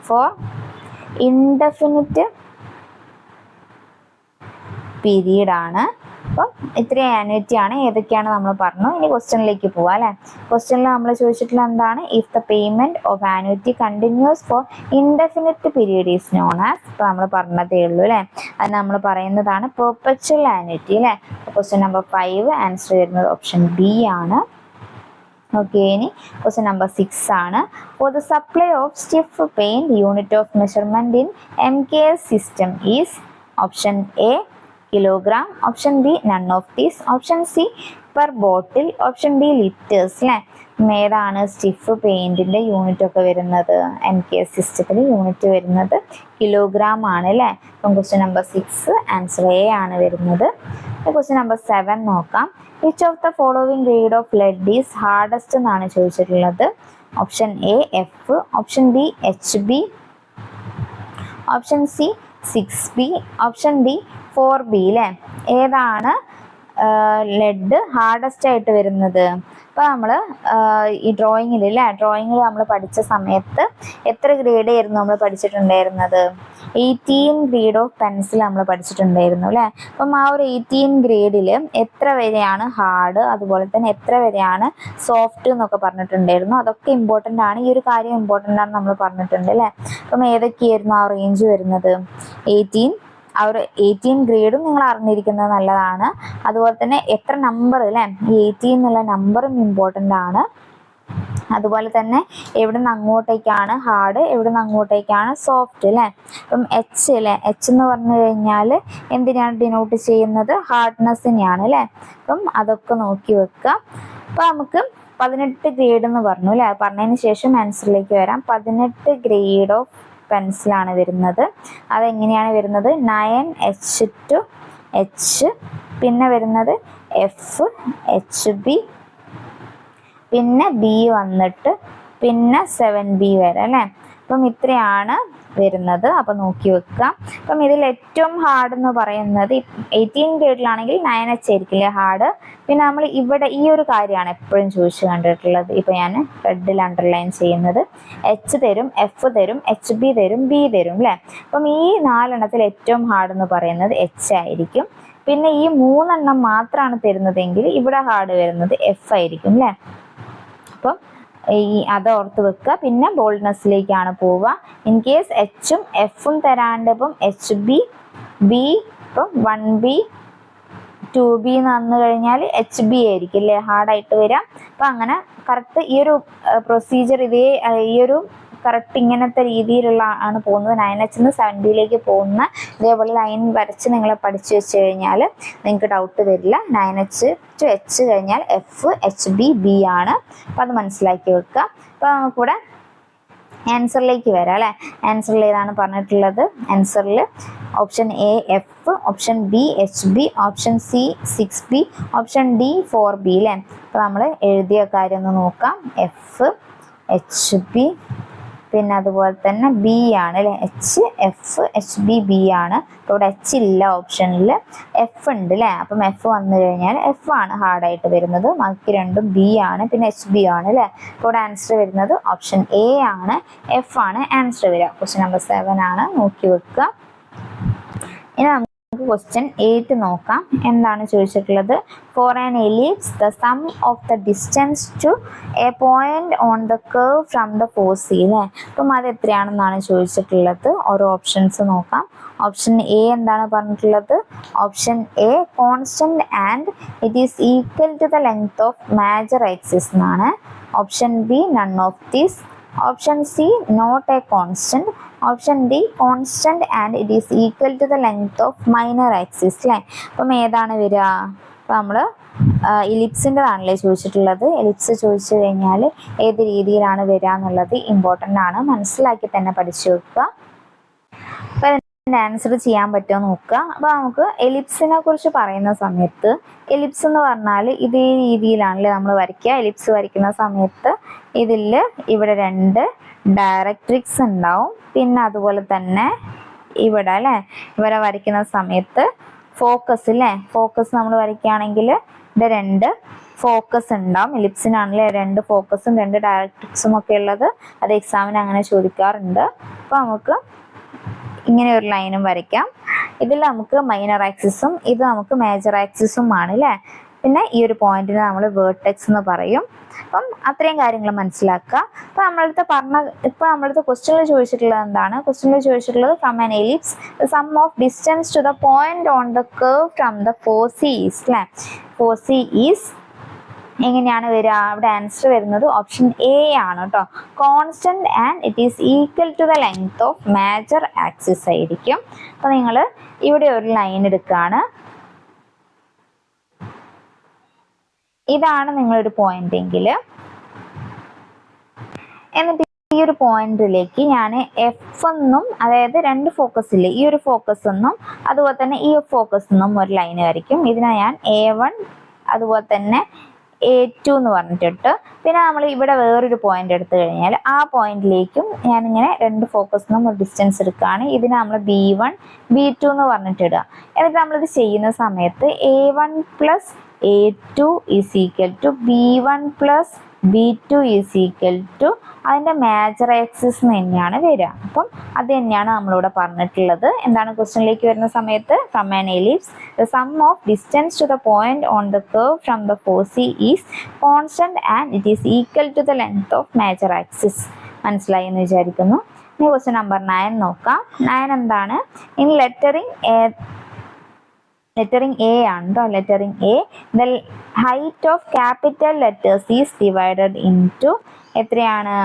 ഫോർ ഇൻഡെഫിനിറ്റ് പീരീഡ് ആണ്. അപ്പം ഇത്രയും ആനുവിറ്റി ആണ്. ഏതൊക്കെയാണ് നമ്മൾ പറഞ്ഞു. ഇനി ക്വസ്റ്റ്യനിലേക്ക് പോവാം അല്ലേ. ക്വസ്റ്റ്യനിൽ നമ്മൾ ചോദിച്ചിട്ടുള്ള എന്താണ്? If the payment of annuity continues for indefinite period is known as. ഇപ്പം നമ്മൾ പറഞ്ഞതേ ഉള്ളൂ അല്ലേ. അത് നമ്മൾ പറയുന്നതാണ് പെർപെച്വൽ ആനുവിറ്റി അല്ലേ. ക്വസ്റ്റ്യൻ നമ്പർ 5 ആൻസർ വരുന്നത് ഓപ്ഷൻ ബി ആണ്. ഓക്കെ. ഇനി ക്വസ്റ്റ്യൻ നമ്പർ 6 ആണ്. For the supply of stiff paint unit of measurement in MKS system is. Option A kilogram, option B none of these, option C per bottle, option D litres അല്ലേ. ഏതാണ് stiff പെയിന്റിന്റെ unit ഒക്കെ വരുന്നത്? MKS സിസ്റ്റത്തിൽ unit വരുന്നത് kilogram ആണ് അല്ലേ. അപ്പം question number 6 answer A ആണ് വരുന്നത്. ക്വസ്റ്റ്യൻ നമ്പർ 7 നോക്കാം. Which of the following grade of lead is hardest എന്നാണ് ചോദിച്ചിട്ടുള്ളത്. Option A F, option B HB, option C 6B, option D 4B അല്ലേ. ഏതാണ് ലെഡ് ഹാർഡസ്റ്റ് ആയിട്ട് വരുന്നത്? അപ്പോൾ നമ്മൾ ഈ ഡ്രോയിങ്ങിൽ നമ്മൾ പഠിച്ച സമയത്ത് എത്ര ഗ്രേഡ് ആയിരുന്നു നമ്മൾ പഠിച്ചിട്ടുണ്ടായിരുന്നത്? 18 ഗ്രേഡ് ഓഫ് പെൻസിൽ നമ്മൾ പഠിച്ചിട്ടുണ്ടായിരുന്നു അല്ലേ. അപ്പം ആ ഒരു 18 ഗ്രേഡിൽ എത്ര വരെയാണ് ഹാർഡ്, അതുപോലെ തന്നെ എത്ര വരെയാണ് സോഫ്റ്റ് എന്നൊക്കെ പറഞ്ഞിട്ടുണ്ടായിരുന്നു. അതൊക്കെ ഇമ്പോർട്ടൻ്റ് ആണ്, ഈ ഒരു കാര്യം ഇമ്പോർട്ടൻ്റ് ആണ് നമ്മൾ പറഞ്ഞിട്ടുണ്ട് അല്ലേ. അപ്പം ഏതൊക്കെയായിരുന്നു ആ റേഞ്ച് വരുന്നത്? 18, ആ ഒരു 18 ഗ്രേഡും നിങ്ങൾ അറിഞ്ഞിരിക്കുന്നത് നല്ലതാണ്. അതുപോലെ തന്നെ എത്ര നമ്പർ അല്ലേ, ഈ 18 എന്നുള്ള നമ്പറും ഇമ്പോർട്ടൻ്റ് ആണ്. അതുപോലെ തന്നെ എവിടെ നിന്ന് അങ്ങോട്ടേക്കാണ് ഹാർഡ്, എവിടെ നിന്ന് അങ്ങോട്ടേക്കാണ് സോഫ്റ്റ് അല്ലേ. അപ്പം എച്ച് അല്ലേ, എച്ച് എന്ന് പറഞ്ഞു കഴിഞ്ഞാൽ എന്തിനാണ് ഡിനോട്ട് ചെയ്യുന്നത്? ഹാർഡ്നെസ്സിനെയാണ് അല്ലേ. അപ്പം അതൊക്കെ നോക്കി വെക്കുക. അപ്പം നമുക്ക് 18 ഗ്രേഡ് എന്ന് പറഞ്ഞു അല്ലേ. പറഞ്ഞതിന് ശേഷം ആൻസറിലേക്ക് വരാം. 18 ഗ്രേഡ് ഓഫ് പെൻസിലാണ് വരുന്നത്. അതെങ്ങനെയാണ് വരുന്നത്? 9H2H, പിന്നെ വരുന്നത് FHB, പിന്നെ B വന്നിട്ട് പിന്നെ 7B വരെ അല്ലേ. അപ്പം ഇത്രയാണ് വരുന്നത്. അപ്പം നോക്കി വെക്കുക. അപ്പം ഇതിൽ ഏറ്റവും ഹാർഡ് എന്ന് പറയുന്നത് 18 ഗ്രേഡിലാണെങ്കിൽ 9H ആയിരിക്കില്ലേ ഹാർഡ്. പിന്നെ നമ്മൾ ഇവിടെ ഈ ഒരു കാര്യമാണ് എപ്പോഴും ചോദിച്ചു കണ്ടിട്ടുള്ളത്. ഇപ്പം ഞാൻ റെഡിൽ അണ്ടർലൈൻ ചെയ്യുന്നത്. H തരും, F തരും, HB തരും, B തരും അല്ലേ. അപ്പം ഈ 4 ഏറ്റവും ഹാർഡ് എന്ന് പറയുന്നത് H ആയിരിക്കും. പിന്നെ ഈ 3 മാത്രമാണ് തരുന്നതെങ്കിൽ ഇവിടെ ഹാർഡ് വരുന്നത് F ആയിരിക്കും അല്ലേ. അപ്പം ഈ അത് ഓർത്ത് വെക്കുക. പിന്നെ ബോൾഡ്നെസ്സിലേക്കാണ് പോവുക. ഇൻ കേസ് എച്ചും എഫും തരാണ്ട് ഇപ്പം HB, B, ഇപ്പം 1B 2B എന്ന് വന്നു കഴിഞ്ഞാൽ HB ആയിരിക്കും അല്ലേ ഹാർഡായിട്ട് വരാം. അപ്പം അങ്ങനെ കറക്റ്റ് ഈ ഒരു പ്രൊസീജിയർ ഈ ഒരു കറക്റ്റ് ഇങ്ങനത്തെ രീതിയിലുള്ള ആണ് പോകുന്നത്. 9H നിന്ന് 7Bയിലേക്ക് പോകുന്ന ഇതേപോലെ ലൈൻ വരച്ച് നിങ്ങൾ പഠിച്ചു വെച്ച് കഴിഞ്ഞാൽ നിങ്ങൾക്ക് ഡൗട്ട് വരില്ല. 9H to H കഴിഞ്ഞാൽ FHB B ആണ്. അപ്പം അത് മനസ്സിലാക്കി വെക്കുക. അപ്പോൾ നമുക്കിവിടെ ആൻസറിലേക്ക് വരാം അല്ലേ. ആൻസറിൽ ഏതാണ് പറഞ്ഞിട്ടുള്ളത്? ആൻസറിൽ option A F, option B HB, option C 6B, option D 4B അല്ലേ. അപ്പോൾ നമ്മൾ എഴുതിയ കാര്യം ഒന്ന് നോക്കാം. FHB, പിന്നെ അതുപോലെ തന്നെ B ആണ് അല്ലേ. HFHB B ആണ്. അപ്പോൾ ഇവിടെ H ഇല്ല ഓപ്ഷനിൽ, F ഉണ്ട് അല്ലേ. അപ്പം F വന്നു കഴിഞ്ഞാൽ F ആണ് ഹാർഡായിട്ട് വരുന്നത്. ബാക്കി രണ്ടും B ആണ്, പിന്നെ HB ആണ് അല്ലേ. അപ്പോൾ ഇവിടെ ആൻസർ വരുന്നത് ഓപ്ഷൻ A ആണ്, F ആണ് ആൻസർ വരിക. ക്വസ്റ്റ്യൻ നമ്പർ 7 ആണ്, നോക്കി വെക്കുക. ഇനി നമുക്ക് ക്വസ്റ്റ്യൻ 8 നോക്കാം. എന്താണ് ചോദിച്ചിട്ടുള്ളത്? For an ellipse the sum of the distance to a point on the curve from the foci അല്ലേ. അപ്പം അത് എത്രയാണെന്നാണ് ചോദിച്ചിട്ടുള്ളത്. ഓരോ ഓപ്ഷൻസ് നോക്കാം. ഓപ്ഷൻ A എന്താണ് പറഞ്ഞിട്ടുള്ളത്? Option A constant and it is equal to the length of major axis എന്നാണ്. Option B none of these. Option C not a constant. Option D constant and it is equal to the length of minor axis അല്ലേ. അപ്പം ഏതാണ് വരിക? അപ്പം നമ്മൾ എലിപ്സിൻ്റെതാണല്ലേ ചോദിച്ചിട്ടുള്ളത്. Ellipse ചോദിച്ചു കഴിഞ്ഞാൽ ഏത് രീതിയിലാണ് വരിക എന്നുള്ളത് ഇമ്പോർട്ടൻ്റ് ആണ്, മനസ്സിലാക്കി തന്നെ പഠിച്ചു വെക്കുക. അപ്പം അതിൻ്റെ ആൻസർ ചെയ്യാൻ പറ്റുമോ നോക്കുക. അപ്പോൾ നമുക്ക് എലിപ്സിനെ കുറിച്ച് പറയുന്ന സമയത്ത് എലിപ്സ് എന്ന് പറഞ്ഞാൽ ഇതേ രീതിയിലാണല്ലേ നമ്മൾ വരയ്ക്കുക. എലിപ്സ് വരയ്ക്കുന്ന സമയത്ത് ഇതിൽ ഇവിടെ 2 ഡയറക്ട്രിക്സ് ഉണ്ടാവും. പിന്നെ അതുപോലെ തന്നെ ഇവിടെ അല്ലേ ഇവരെ വരയ്ക്കുന്ന സമയത്ത് ഫോക്കസ് അല്ലേ, ഫോക്കസ് നമ്മൾ വരയ്ക്കുകയാണെങ്കിൽ ഇവിടെ 2 ഫോക്കസ് ഉണ്ടാവും. എലിപ്സിനാണല്ലേ 2 ഫോക്കസും 2 ഡയറക്ട്രിക്സും ഒക്കെ ഉള്ളത്. അത് എക്സാമിന് അങ്ങനെ ചോദിക്കാറുണ്ട്. അപ്പോൾ നമുക്ക് ഇങ്ങനെ ഒരു ലൈനും വരയ്ക്കാം. ഇതിൽ നമുക്ക് മൈനർ ആക്സിസും ഇത് നമുക്ക് മേജർ ആക്സിസും ആണ് അല്ലേ. പിന്നെ ഈ ഒരു പോയിന്റിന് നമ്മൾ വേർട്ടെക്സ് എന്ന് പറയും. അപ്പം അത്രയും കാര്യങ്ങൾ മനസ്സിലാക്കുക. അപ്പം നമ്മളടുത്ത് ക്വസ്റ്റ്യനിൽ ചോദിച്ചിട്ടുള്ളത് എന്താണ്? ക്വസ്റ്റ്യനിൽ ചോദിച്ചിട്ടുള്ളത് from an ellipse sum of distance to the point on the curve from the foci is അല്ലേ. ഫോസി ഈസ് എങ്ങനെയാണ് വരിക? അവിടെ ആൻസർ വരുന്നത് ഓപ്ഷൻ A ആണ് കേട്ടോ. Constant and it is equal to the length of major axis ആയിരിക്കും. അപ്പം നിങ്ങൾ ഇവിടെ ഒരു ലൈൻ എടുക്കുകയാണ്. ഇതാണ് നിങ്ങളൊരു പോയിന്റ് എങ്കിൽ, എന്നിട്ട് ഈ ഒരു പോയിന്റിലേക്ക് ഞാൻ F എന്നും, അതായത് 2 ഫോക്കസ് ഇല്ലേ, ഈ ഒരു ഫോക്കസ് എന്നും അതുപോലെ തന്നെ ഈ ഫോക്കസ് എന്നും ഒരു ലൈൻ വരയ്ക്കും. ഇതിനെ ഞാൻ A1 അതുപോലെ തന്നെ A2 എന്ന് പറഞ്ഞിട്ടിട്ട്, പിന്നെ നമ്മൾ ഇവിടെ വേറൊരു പോയിന്റ് എടുത്തു കഴിഞ്ഞാൽ ആ പോയിന്റിലേക്കും ഞാനിങ്ങനെ 2 ഫോക്കസ് നിന്നും ഒരു ഡിസ്റ്റൻസ് എടുക്കുകയാണ്. ഇതിനെ നമ്മൾ B1 B2 എന്ന് പറഞ്ഞിട്ടിടുക. എന്നിട്ട് നമ്മളിത് ചെയ്യുന്ന സമയത്ത് A1 plus A2 is equal to B1 plus B2 is equal to അതിൻ്റെ മേജർ ആക്സിസ് തന്നെയാണ് വരിക. അപ്പം അത് തന്നെയാണ് നമ്മളിവിടെ പറഞ്ഞിട്ടുള്ളത്. എന്താണ് ക്വസ്റ്റ്യനിലേക്ക് വരുന്ന സമയത്ത് from an ellipse the sum of distance to the point on the curve from the foci is constant and it is equal to the length of major axis. മനസ്സിലായി എന്ന് വിചാരിക്കുന്നു. ഇനി ക്വസ്റ്റ്യൻ നമ്പർ 9 നോക്കാം. 9 എന്താണ്? ഇൻ ലെറ്ററിംഗ് A ആണ് കേട്ടോ. Lettering A the height of capital letters is divided into എത്രയാണ്?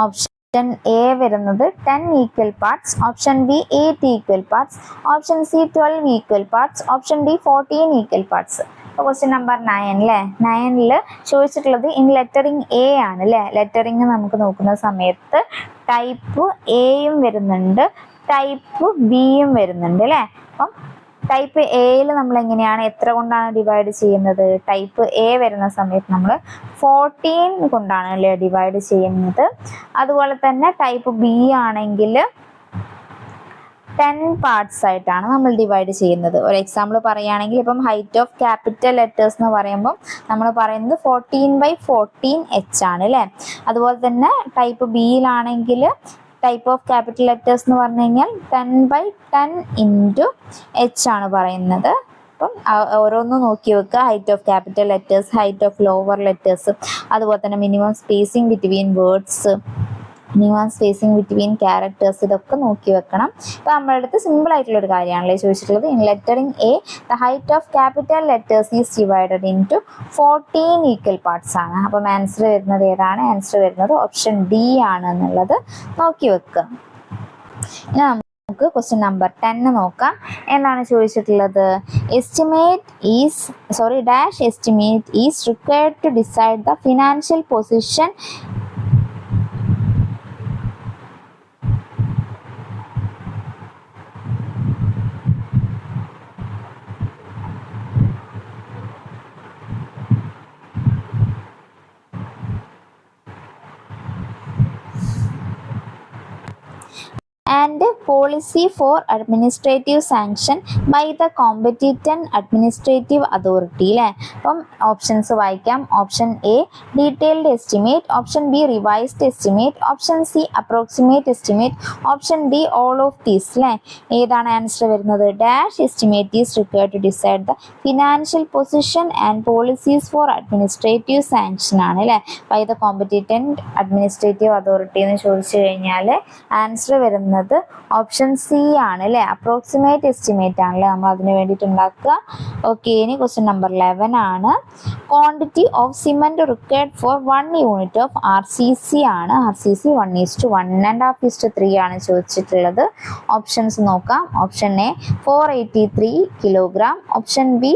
Option A വരുന്നത് 10 equal parts, option B 8 equal parts, option C 12 equal parts, option D 14 equal parts. Question number 9 അല്ലേ. 9ൽ ചോദിച്ചിട്ടുള്ളത് in lettering A ആണ് അല്ലേ. Lettering നമുക്ക് നോക്കുന്ന സമയത്ത് type എയും വരുന്നുണ്ട്, ടൈപ്പ് ബിയും വരുന്നുണ്ട് അല്ലേ. അപ്പം ടൈപ്പ് എയിൽ നമ്മൾ എങ്ങനെയാണ്, എത്ര കൊണ്ടാണ് ഡിവൈഡ് ചെയ്യുന്നത്? ടൈപ്പ് എ വരുന്ന സമയത്ത് നമ്മൾ 14 കൊണ്ടാണ് അല്ലേ ഡിവൈഡ് ചെയ്യുന്നത്. അതുപോലെ തന്നെ ടൈപ്പ് ബി ആണെങ്കിൽ 10 പാർട്സ് ആയിട്ടാണ് നമ്മൾ ഡിവൈഡ് ചെയ്യുന്നത്. ഒരു എക്സാമ്പിൾ പറയുകയാണെങ്കിൽ ഇപ്പം ഹൈറ്റ് ഓഫ് ക്യാപിറ്റൽ ലെറ്റേഴ്സ് എന്ന് പറയുമ്പോൾ നമ്മൾ പറയുന്നത് 14/14 ആണ് അല്ലേ. അതുപോലെ തന്നെ ടൈപ്പ് ബിയിലാണെങ്കിൽ ടൈപ്പ് ഓഫ് ക്യാപിറ്റൽ ലെറ്റേഴ്സ് എന്ന് പറഞ്ഞു കഴിഞ്ഞാൽ 10/10 ഇൻറ്റു H ആണ് പറയുന്നത്. അപ്പം ഓരോന്നും നോക്കി വെക്കുക. Height of capital letters, height of lower letters, അതുപോലെ തന്നെ minimum spacing between words, minimum spacing between characters, ഇതൊക്കെ നോക്കി വെക്കണം. ഇപ്പം നമ്മുടെ അടുത്ത് സിമ്പിൾ ആയിട്ടുള്ള ഒരു കാര്യമാണല്ലേ ചോദിച്ചിട്ടുള്ളത്. In lettering A the height of capital letters is divided into 14 equal parts ആണ്. അപ്പം ആൻസർ വരുന്നത് ഏതാണ്? ആൻസർ വരുന്നത് ഓപ്ഷൻ ഡി ആണ് എന്നുള്ളത് നോക്കി വെക്കുക. ഇനി നമുക്ക് ക്വസ്റ്റ്യൻ നമ്പർ 10 നോക്കാം. എന്താണ് ചോദിച്ചിട്ടുള്ളത്? Dash estimate is required to decide the financial position and policy for administrative sanction by the competent administrative authority അല്ലേ. അപ്പം ഓപ്ഷൻസ് വായിക്കാം. Option A detailed estimate, option B revised estimate, option C approximate estimate, option D all of these അല്ലേ. ഏതാണ് answer വരുന്നത്? Dash estimate is required to decide the financial position and policies for administrative sanction ആണ് അല്ലേ. By the competent administrative authority എന്ന് ചോദിച്ചു കഴിഞ്ഞാൽ answer വരുന്നത് option C ആണ് അല്ലേ. അപ്രോക്സിമേറ്റ് എസ്റ്റിമേറ്റ് ആണല്ലേ നമ്മൾ അതിന് വേണ്ടിയിട്ട് ഉണ്ടാക്കുക. ഓക്കെ, ഇനി ക്വസ്റ്റ്യൻ നമ്പർ 11 ആണ്. Quantity of cement required for 1 unit of RCC ആണ്. RCC 1:1, 1.5:3 ആണ് ചോദിച്ചിട്ടുള്ളത്. ഓപ്ഷൻസ് നോക്കാം. Option A 483 kilogram, option B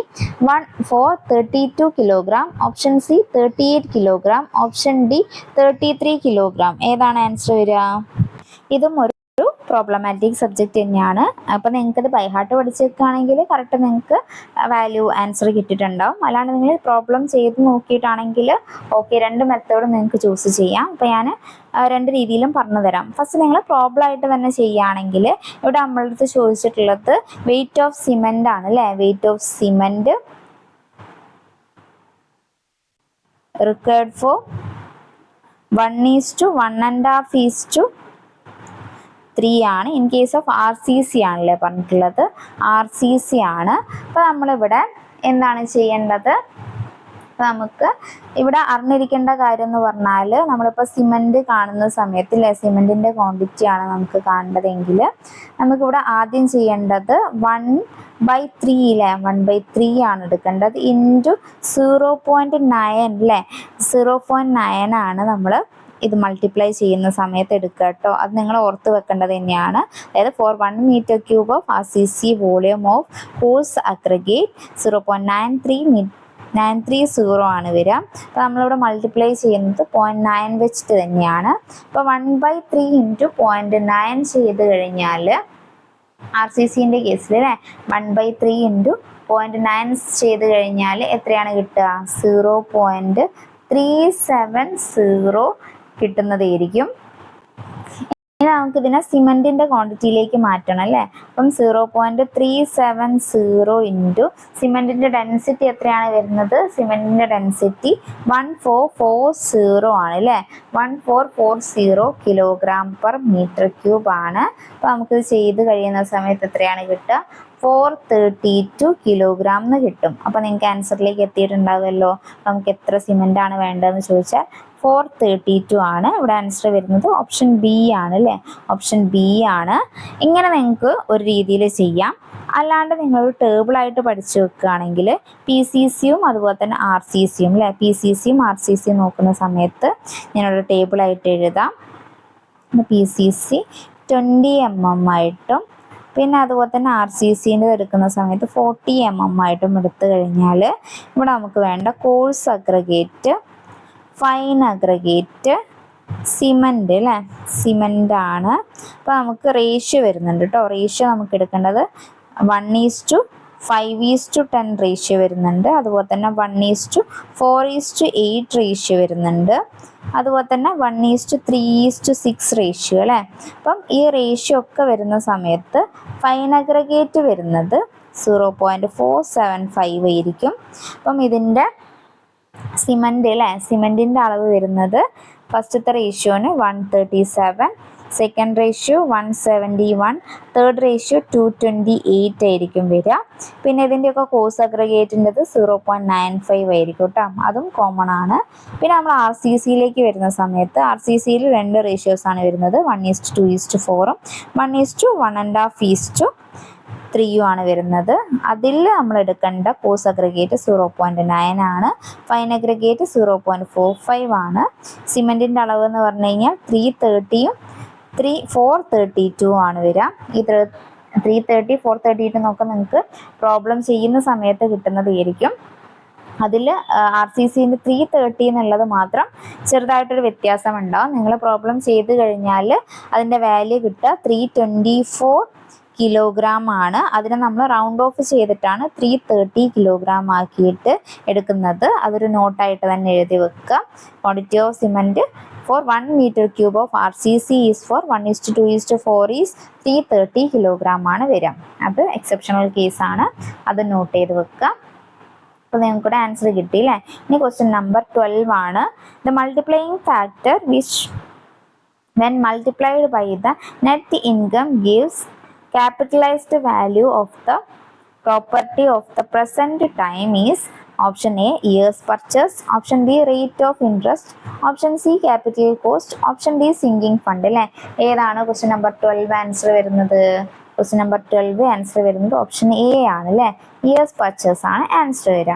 432 kilogram, option C 38 kilogram, option D 33 kilogram. ഏതാണ് ആൻസർ വരിക? ഇതും ഒരു പ്രോബ്ലമാറ്റിക് സബ്ജക്റ്റ് തന്നെയാണ്. അപ്പം നിങ്ങൾക്കത് ബൈഹാർട്ട് പഠിച്ച് വെക്കുകയാണെങ്കിൽ കറക്റ്റ് നിങ്ങൾക്ക് വാല്യൂ ആൻസർ കിട്ടിയിട്ടുണ്ടാവും. അല്ലാണ്ട് നിങ്ങൾ പ്രോബ്ലം ചെയ്ത് നോക്കിയിട്ടാണെങ്കിൽ ഓക്കെ, 2 മെത്തേഡ് നിങ്ങൾക്ക് ചൂസ് ചെയ്യാം. അപ്പോൾ ഞാൻ 2 രീതിയിലും പറഞ്ഞു തരാം. ഫസ്റ്റ് നിങ്ങൾ പ്രോബ്ലം ആയിട്ട് തന്നെ ചെയ്യുകയാണെങ്കിൽ ഇവിടെ നമ്മളുടെ അടുത്ത് ചോദിച്ചിട്ടുള്ളത് വെയിറ്റ് ഓഫ് സിമെൻ്റ് ആണ് അല്ലേ. Weight of cement required for 1:1, 1.5:3 ആണ്. ഇൻ കേസ് ഓഫ് RCC ആണല്ലേ പറഞ്ഞിട്ടുള്ളത്. RCC ആണ്. അപ്പോൾ നമ്മളിവിടെ എന്താണ് ചെയ്യേണ്ടത്? നമുക്ക് ഇവിടെ അറിഞ്ഞിരിക്കേണ്ട കാര്യം എന്ന് പറഞ്ഞാൽ നമ്മളിപ്പോൾ സിമെൻറ്റ് കാണുന്ന സമയത്ത് അല്ലേ, സിമെൻറ്റിൻ്റെ ക്വാണ്ടിറ്റി ആണ് നമുക്ക് കാണേണ്ടതെങ്കിൽ നമുക്കിവിടെ ആദ്യം ചെയ്യേണ്ടത് 1/3 അല്ലേ, 1/3 ആണ് എടുക്കേണ്ടത് ഇൻറ്റു 0.9 അല്ലേ. 0.9 ആണ് നമ്മൾ ഇത് മൾട്ടിപ്ലൈ ചെയ്യുന്ന സമയത്ത് എടുക്കുക കേട്ടോ. അത് നിങ്ങൾ ഓർത്ത് വെക്കേണ്ടത് തന്നെയാണ്. അതായത് for 1 metre cube of RCC volume of coarse aggregate 0.930 ആണ് വരിക. അപ്പോൾ നമ്മളിവിടെ മൾട്ടിപ്ലൈ ചെയ്യുന്നത് 0.9 വെച്ചിട്ട് തന്നെയാണ്. അപ്പോൾ 1/3 ഇൻറ്റു 0.9 ചെയ്ത് കഴിഞ്ഞാൽ RCCൻ്റെ കേസിൽ അല്ലേ 1/3 ഇൻറ്റു 0.9 ചെയ്ത് കഴിഞ്ഞാൽ എത്രയാണ് കിട്ടുക? 0.370 കിട്ടുന്നതായിരിക്കും. ഇനി നമുക്ക് ഇതിനെ സിമെന്റിന്റെ ക്വാണ്ടിറ്റിയിലേക്ക് മാറ്റണം അല്ലേ. അപ്പം 0.370 ഇൻറ്റു സിമെന്റിന്റെ ഡെൻസിറ്റി എത്രയാണ് വരുന്നത്? സിമെന്റിന്റെ ഡെൻസിറ്റി 1440 ആണ് അല്ലേ. 1440 കിലോഗ്രാം പെർ മീറ്റർ ക്യൂബ് ആണ്. അപ്പൊ നമുക്കിത് ചെയ്ത് കഴിയുന്ന സമയത്ത് എത്രയാണ് കിട്ടുക? 432 കിലോഗ്രാം എന്ന് കിട്ടും. അപ്പൊ നിങ്ങൾക്ക് ആൻസറിലേക്ക് എത്തിയിട്ടുണ്ടാവുമല്ലോ. നമുക്ക് എത്ര സിമെന്റ് ആണ് വേണ്ടതെന്ന് ചോദിച്ചാൽ 432 ആണ്. ഇവിടെ ആൻസർ വരുന്നത് ഓപ്ഷൻ ബി ആണ് അല്ലേ. ഓപ്ഷൻ ബി ആണ്. ഇങ്ങനെ നിങ്ങൾക്ക് ഒരു രീതിയിൽ ചെയ്യാം. അല്ലാണ്ട് നിങ്ങൾ ടേബിൾ ആയിട്ട് പഠിച്ചു വെക്കുകയാണെങ്കിൽ PCCയും അതുപോലെ തന്നെ RCCയും അല്ലേ. PCCയും RCCയും നോക്കുന്ന സമയത്ത് ഞാനൊരു ടേബിൾ ആയിട്ട് എഴുതാം. PCC 20 mm ആയിട്ടും പിന്നെ അതുപോലെ തന്നെ RCCൻ്റെ എടുക്കുന്ന സമയത്ത് 40 mm ആയിട്ടും എടുത്തു കഴിഞ്ഞാൽ ഇവിടെ നമുക്ക് വേണ്ട course aggregate, fine aggregate, cement അല്ലേ. സിമന്റ് ആണ്. അപ്പോൾ നമുക്ക് റേഷ്യോ വരുന്നുണ്ട് കേട്ടോ. റേഷ്യോ നമുക്ക് എടുക്കേണ്ടത് 1:5:10 റേഷ്യോ വരുന്നുണ്ട്. അതുപോലെ തന്നെ 1:4:8 റേഷ്യോ വരുന്നുണ്ട്. അതുപോലെ തന്നെ 1:3:6 റേഷ്യോ അല്ലേ. അപ്പം ഈ റേഷ്യോ ഒക്കെ വരുന്ന സമയത്ത് ഫൈൻ അഗ്രഗേറ്റ് വരുന്നത് 0.475 ആയിരിക്കും. അപ്പം ഇതിൻ്റെ സിമന്റ് അല്ലേ, സിമെന്റിന്റെ അളവ് വരുന്നത് ഫസ്റ്റത്തെ റേഷ്യോന് 137, സെക്കൻഡ് റേഷ്യോ 171, തേർഡ് റേഷ്യോ 228 ആയിരിക്കും വരിക. പിന്നെ ഇതിൻ്റെയൊക്കെ കോഴ്സ് അഗ്രഗേറ്റിൻ്റെത് 0.95 ആയിരിക്കും കേട്ടോ. അതും കോമൺ ആണ്. പിന്നെ നമ്മൾ RCCയിലേക്ക് വരുന്ന സമയത്ത് RCCയിൽ 2 റേഷ്യോസ് ആണ് വരുന്നത്. 1:2:4 1:1.5:3 ആണ് വരുന്നത്. അതിൽ നമ്മൾ എടുക്കേണ്ട കോഴ്സ് അഗ്രഗേറ്റ് 0.9 ആണ്. ഫൈൻ അഗ്രഗേറ്റ് 0.45 ആണ്. സിമെന്റിന്റെ അളവ് എന്ന് പറഞ്ഞു കഴിഞ്ഞാൽ 330യും 432 ആണ് വരിക. ഈ 330 432 നോക്കാൻ നിങ്ങൾക്ക് പ്രോബ്ലം ചെയ്യുന്ന സമയത്ത് കിട്ടുന്നതായിരിക്കും. അതിൽ RCCൻ്റെ 330 എന്നുള്ളത് മാത്രം ചെറുതായിട്ടൊരു വ്യത്യാസം ഉണ്ടാവും. നിങ്ങൾ പ്രോബ്ലം ചെയ്ത് കഴിഞ്ഞാൽ അതിൻ്റെ വാല്യൂ കിട്ടുക 324 കിലോഗ്രാം ആണ്. അതിനെ നമ്മൾ റൗണ്ട് ഓഫ് ചെയ്തിട്ടാണ് 330 കിലോഗ്രാം ആക്കിയിട്ട് എടുക്കുന്നത്. അതൊരു നോട്ടായിട്ട് തന്നെ എഴുതി വെക്കുക. Quantity of cement for 1 meter cube of RCC is for 1:2:4 is 330 kilogram ആണ് വരിക. അത് എക്സെപ്ഷണൽ കേസ് ആണ്. അത് നോട്ട് ചെയ്ത് വെക്കുക. അപ്പോൾ നിങ്ങൾക്കൂടെ ആൻസർ കിട്ടിയില്ലേ. ഇനി ക്വസ്റ്റ്യൻ നമ്പർ 12 ആണ്. The multiplying factor which when multiplied by the net income gives capitalized value of the property of the present time is option A years purchase, option B rate of interest, option C capital cost, option D sinking fund അല്ലേ. ഏതാണ് question number 12 answer വരുന്നത്? Question number 12 answer വരുന്നത് option A ആണ് അല്ലേ. Years purchase ആണ് answer വരിക.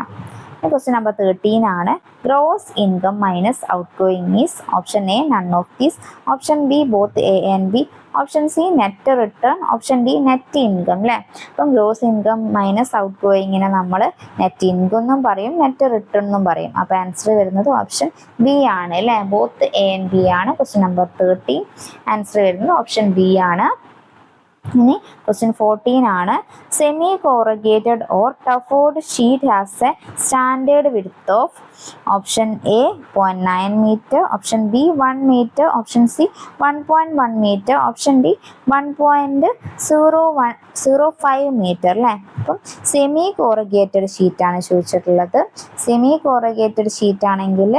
Question number 13 ആണ്. Gross income minus out going is option A none of these, option B both A and B, option C net return, option D net income അല്ലേ. അപ്പം gross income minus out ഗോയിങ്ങിനെ നമ്മൾ net income എന്നും പറയും, net return എന്നും പറയും. അപ്പോൾ answer വരുന്നത് option B ആണ് അല്ലേ. ബോത്ത് എ ആൻഡ് ബി ആണ് ക്വസ്റ്റ്യൻ നമ്പർ 13. ആൻസർ വരുന്നത് ഓപ്ഷൻ ബി ആണ്. ഇനി ക്വസ്റ്റ്യൻ 14 ആണ്. Semi corrugated or Trafford sheet has a standard width of option A 0.9 metre, option B 1 metre, option C 1.1 metre, option D 1.05 metre അല്ലേ. അപ്പം semi corrugated ഷീറ്റാണ് ചോദിച്ചിട്ടുള്ളത്. Semi corrugated sheet ആണെങ്കിൽ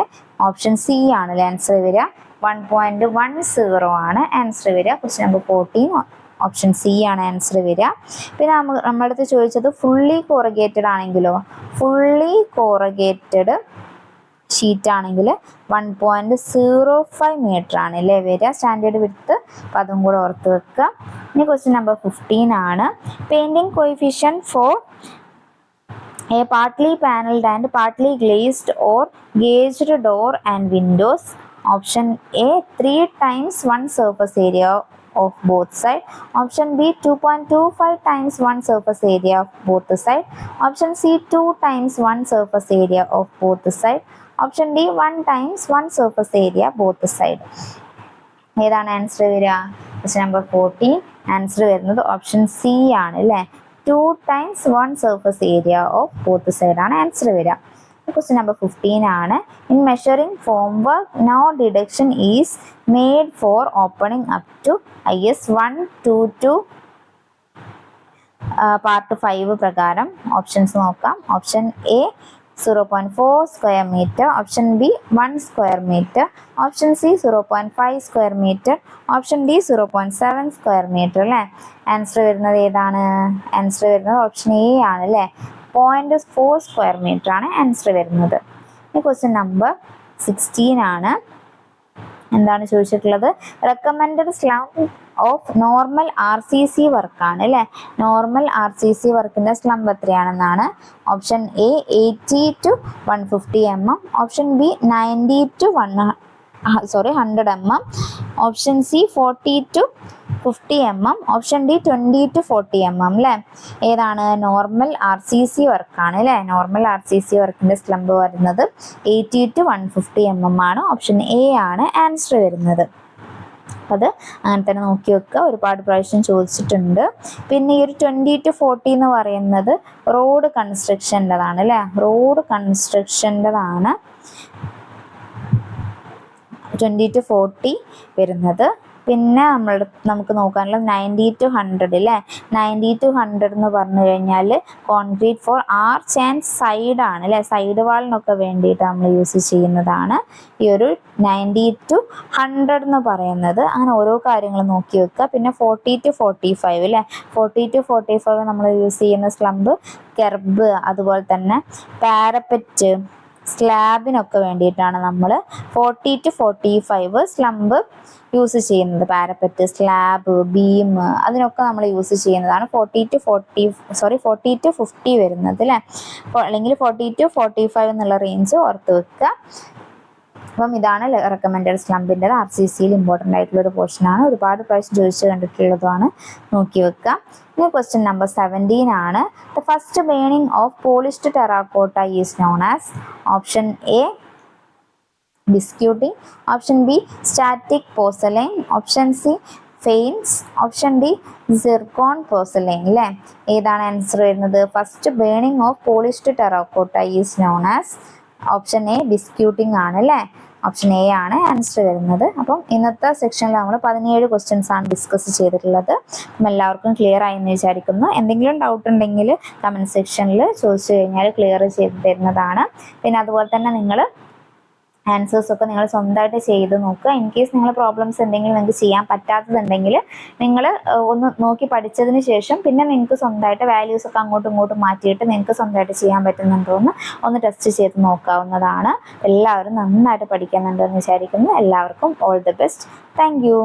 option C ആണ് answer വരിക. 1.10 ആണ് answer വരിക. Question number 14 option C ആണ് ആൻസർ വരിക. പിന്നെ നമ്മുടെ അടുത്ത് ചോദിച്ചത് ഫുള്ളി കോറഗേറ്റഡ് ആണെങ്കിലോ, ഫുള്ളി കോറഗേറ്റഡ് ഷീറ്റ് ആണെങ്കിൽ 1.05 മീറ്റർ ആണ് അല്ലേ വരിക സ്റ്റാൻഡേർഡ് വിഡ്ത്ത്. അപ്പം അതും കൂടെ ഓർത്ത് വെക്കുക. ഇനി ക്വസ്റ്റ്യൻ നമ്പർ 15 ആണ്. Painting coefficient for a partly panelled and partly glazed or gauged door and windows. Option A 3 times 1 surface area of both side, option B 2.25 times 1 surface area of both side, option C 2 times 1 surface area of both side, option D 1 times 1 surface area both side. ഏതാണ് answer വരിക? Question number 14 answer വരുന്നത് option C ആണ് അല്ലേ. 2 times 1 surface area of both side ആണ് answer വരിക. Question number 15 ആണ്. In measuring formwork, no deduction is made for opening up to IS 122 part 5 പ്രകാരം. Options നോക്കാം. Option A 0.4 square metre, option B 1 square metre, option C 0.5 square metre, option D 0.7 square metre അല്ലേ. Answer വരുന്നത് ഏതാണ്? Answer വരുന്നത് option A ആണ് അല്ലേ. 0.4 square metre ആണ് answer വരുന്നത്. ക്വസ്റ്റ്യൻ നമ്പർ 16 ആണ്. എന്താണ് ചോദിച്ചിട്ടുള്ളത്? Recommended slump of normal RCC വർക്കാണ് അല്ലേ. നോർമൽ RCC വർക്കിന്റെ സ്ലംബ് എത്രയാണെന്നാണ്. Option A 80 to 150 mm, option B 90 to 100 mm, option C 40 to 50 mm, option D 20 to 40 mm അല്ലേ. ഏതാണ്? നോർമൽ RCC വർക്കാണ് അല്ലേ. നോർമൽ RCC വർക്കിന്റെ സ്ലംബ് വരുന്നത് 80 to 150 mm ആണ്. ഓപ്ഷൻ എ ആണ് ആൻസർ വരുന്നത്. അത് അങ്ങനെ തന്നെ നോക്കി വെക്കുക. ഒരുപാട് പ്രാവശ്യം ചോദിച്ചിട്ടുണ്ട്. പിന്നെ ഈ ഒരു 20 to 40 എന്ന് പറയുന്നത് റോഡ് കൺസ്ട്രക്ഷൻ്റെതാണ് അല്ലേ. റോഡ് കൺസ്ട്രക്ഷൻ്റെതാണ് 20 to 40 വരുന്നത്. പിന്നെ നമുക്ക് നോക്കാനുള്ളത് 90 to 100 അല്ലേ. 90 to 100 എന്ന് പറഞ്ഞു കഴിഞ്ഞാൽ concrete for arch and side ആണ് അല്ലേ. സൈഡ് വാളിനൊക്കെ വേണ്ടിയിട്ട് നമ്മൾ യൂസ് ചെയ്യുന്നതാണ് ഈ ഒരു 90 to 100 എന്ന് പറയുന്നത്. അങ്ങനെ ഓരോ കാര്യങ്ങൾ നോക്കി വെക്കുക. പിന്നെ 40 to 45 അല്ലേ. 40 to 45 നമ്മൾ യൂസ് ചെയ്യുന്ന സ്ലംബ് കെർബ്, അതുപോലെ തന്നെ പാരപ്പറ്റ്, സ്ലാബിനൊക്കെ വേണ്ടിയിട്ടാണ് നമ്മൾ 40 to 45 സ്ലംബ് യൂസ് ചെയ്യുന്നത്. പാരപ്പറ്റ്, സ്ലാബ്, ബീം അതിനൊക്കെ നമ്മൾ യൂസ് ചെയ്യുന്നതാണ് 40 to 50 വരുന്നത് അല്ലേ. അല്ലെങ്കിൽ 40 to 45 എന്നുള്ള റേഞ്ച് ഓർത്ത് വെക്കുക. അപ്പം ഇതാണ് റെക്കമെൻഡഡ് സ്ലംബിൻ്റെ RCCയിൽ ഇമ്പോർട്ടൻ്റ് ആയിട്ടുള്ള ഒരു പോർഷനാണ്. ഒരുപാട് പ്രാവശ്യം ചോദിച്ചു കണ്ടിട്ടുള്ളതുമാണ്. നോക്കി വെക്കുക. ഇനി ക്വസ്റ്റ്യൻ നമ്പർ 17 ആണ്. The first burning of polished terracotta is known as. Option A biscuiting, option B static porcelain, option C faience, option D zircon porcelain അല്ലേ. ഏതാണ് ആൻസർ വരുന്നത്? First burning of polished terracotta is known as. Option A biscuiting ആണ് അല്ലേ. Option A ആണ് answer വരുന്നത്. അപ്പം ഇന്നത്തെ സെക്ഷനിൽ നമ്മൾ 17 ക്വസ്റ്റ്യൻസ് ആണ് ഡിസ്കസ് ചെയ്തിട്ടുള്ളത്. അപ്പം എല്ലാവർക്കും ക്ലിയർ ആയി എന്ന് വിചാരിക്കുന്നു. എന്തെങ്കിലും ഡൗട്ട് ഉണ്ടെങ്കിൽ കമൻറ്റ് സെക്ഷനിൽ ചോദിച്ചു കഴിഞ്ഞാൽ ക്ലിയർ ചെയ്ത് തരുന്നതാണ്. പിന്നെ അതുപോലെ തന്നെ നിങ്ങൾ ആൻസേഴ്സ് ഒക്കെ നിങ്ങൾ സ്വന്തമായിട്ട് ചെയ്ത് നോക്കുക. ഇൻ കേസ് നിങ്ങൾ പ്രോബ്ലംസ് എന്തെങ്കിലും നിങ്ങൾക്ക് ചെയ്യാൻ പറ്റാത്തതുണ്ടെങ്കിൽ നിങ്ങൾ ഒന്ന് നോക്കി പഠിച്ചതിന് ശേഷം പിന്നെ നിങ്ങൾക്ക് സ്വന്തമായിട്ട് വാല്യൂസ് ഒക്കെ അങ്ങോട്ടും ഇങ്ങോട്ടും മാറ്റിയിട്ട് നിങ്ങൾക്ക് സ്വന്തമായിട്ട് ചെയ്യാൻ പറ്റുന്നുണ്ടോ എന്ന് ഒന്ന് ടെസ്റ്റ് ചെയ്ത് നോക്കാവുന്നതാണ്. എല്ലാവരും നന്നായിട്ട് പഠിക്കുന്നുണ്ടെന്ന് വിചാരിക്കുന്നു. എല്ലാവർക്കും all the best. Thank you.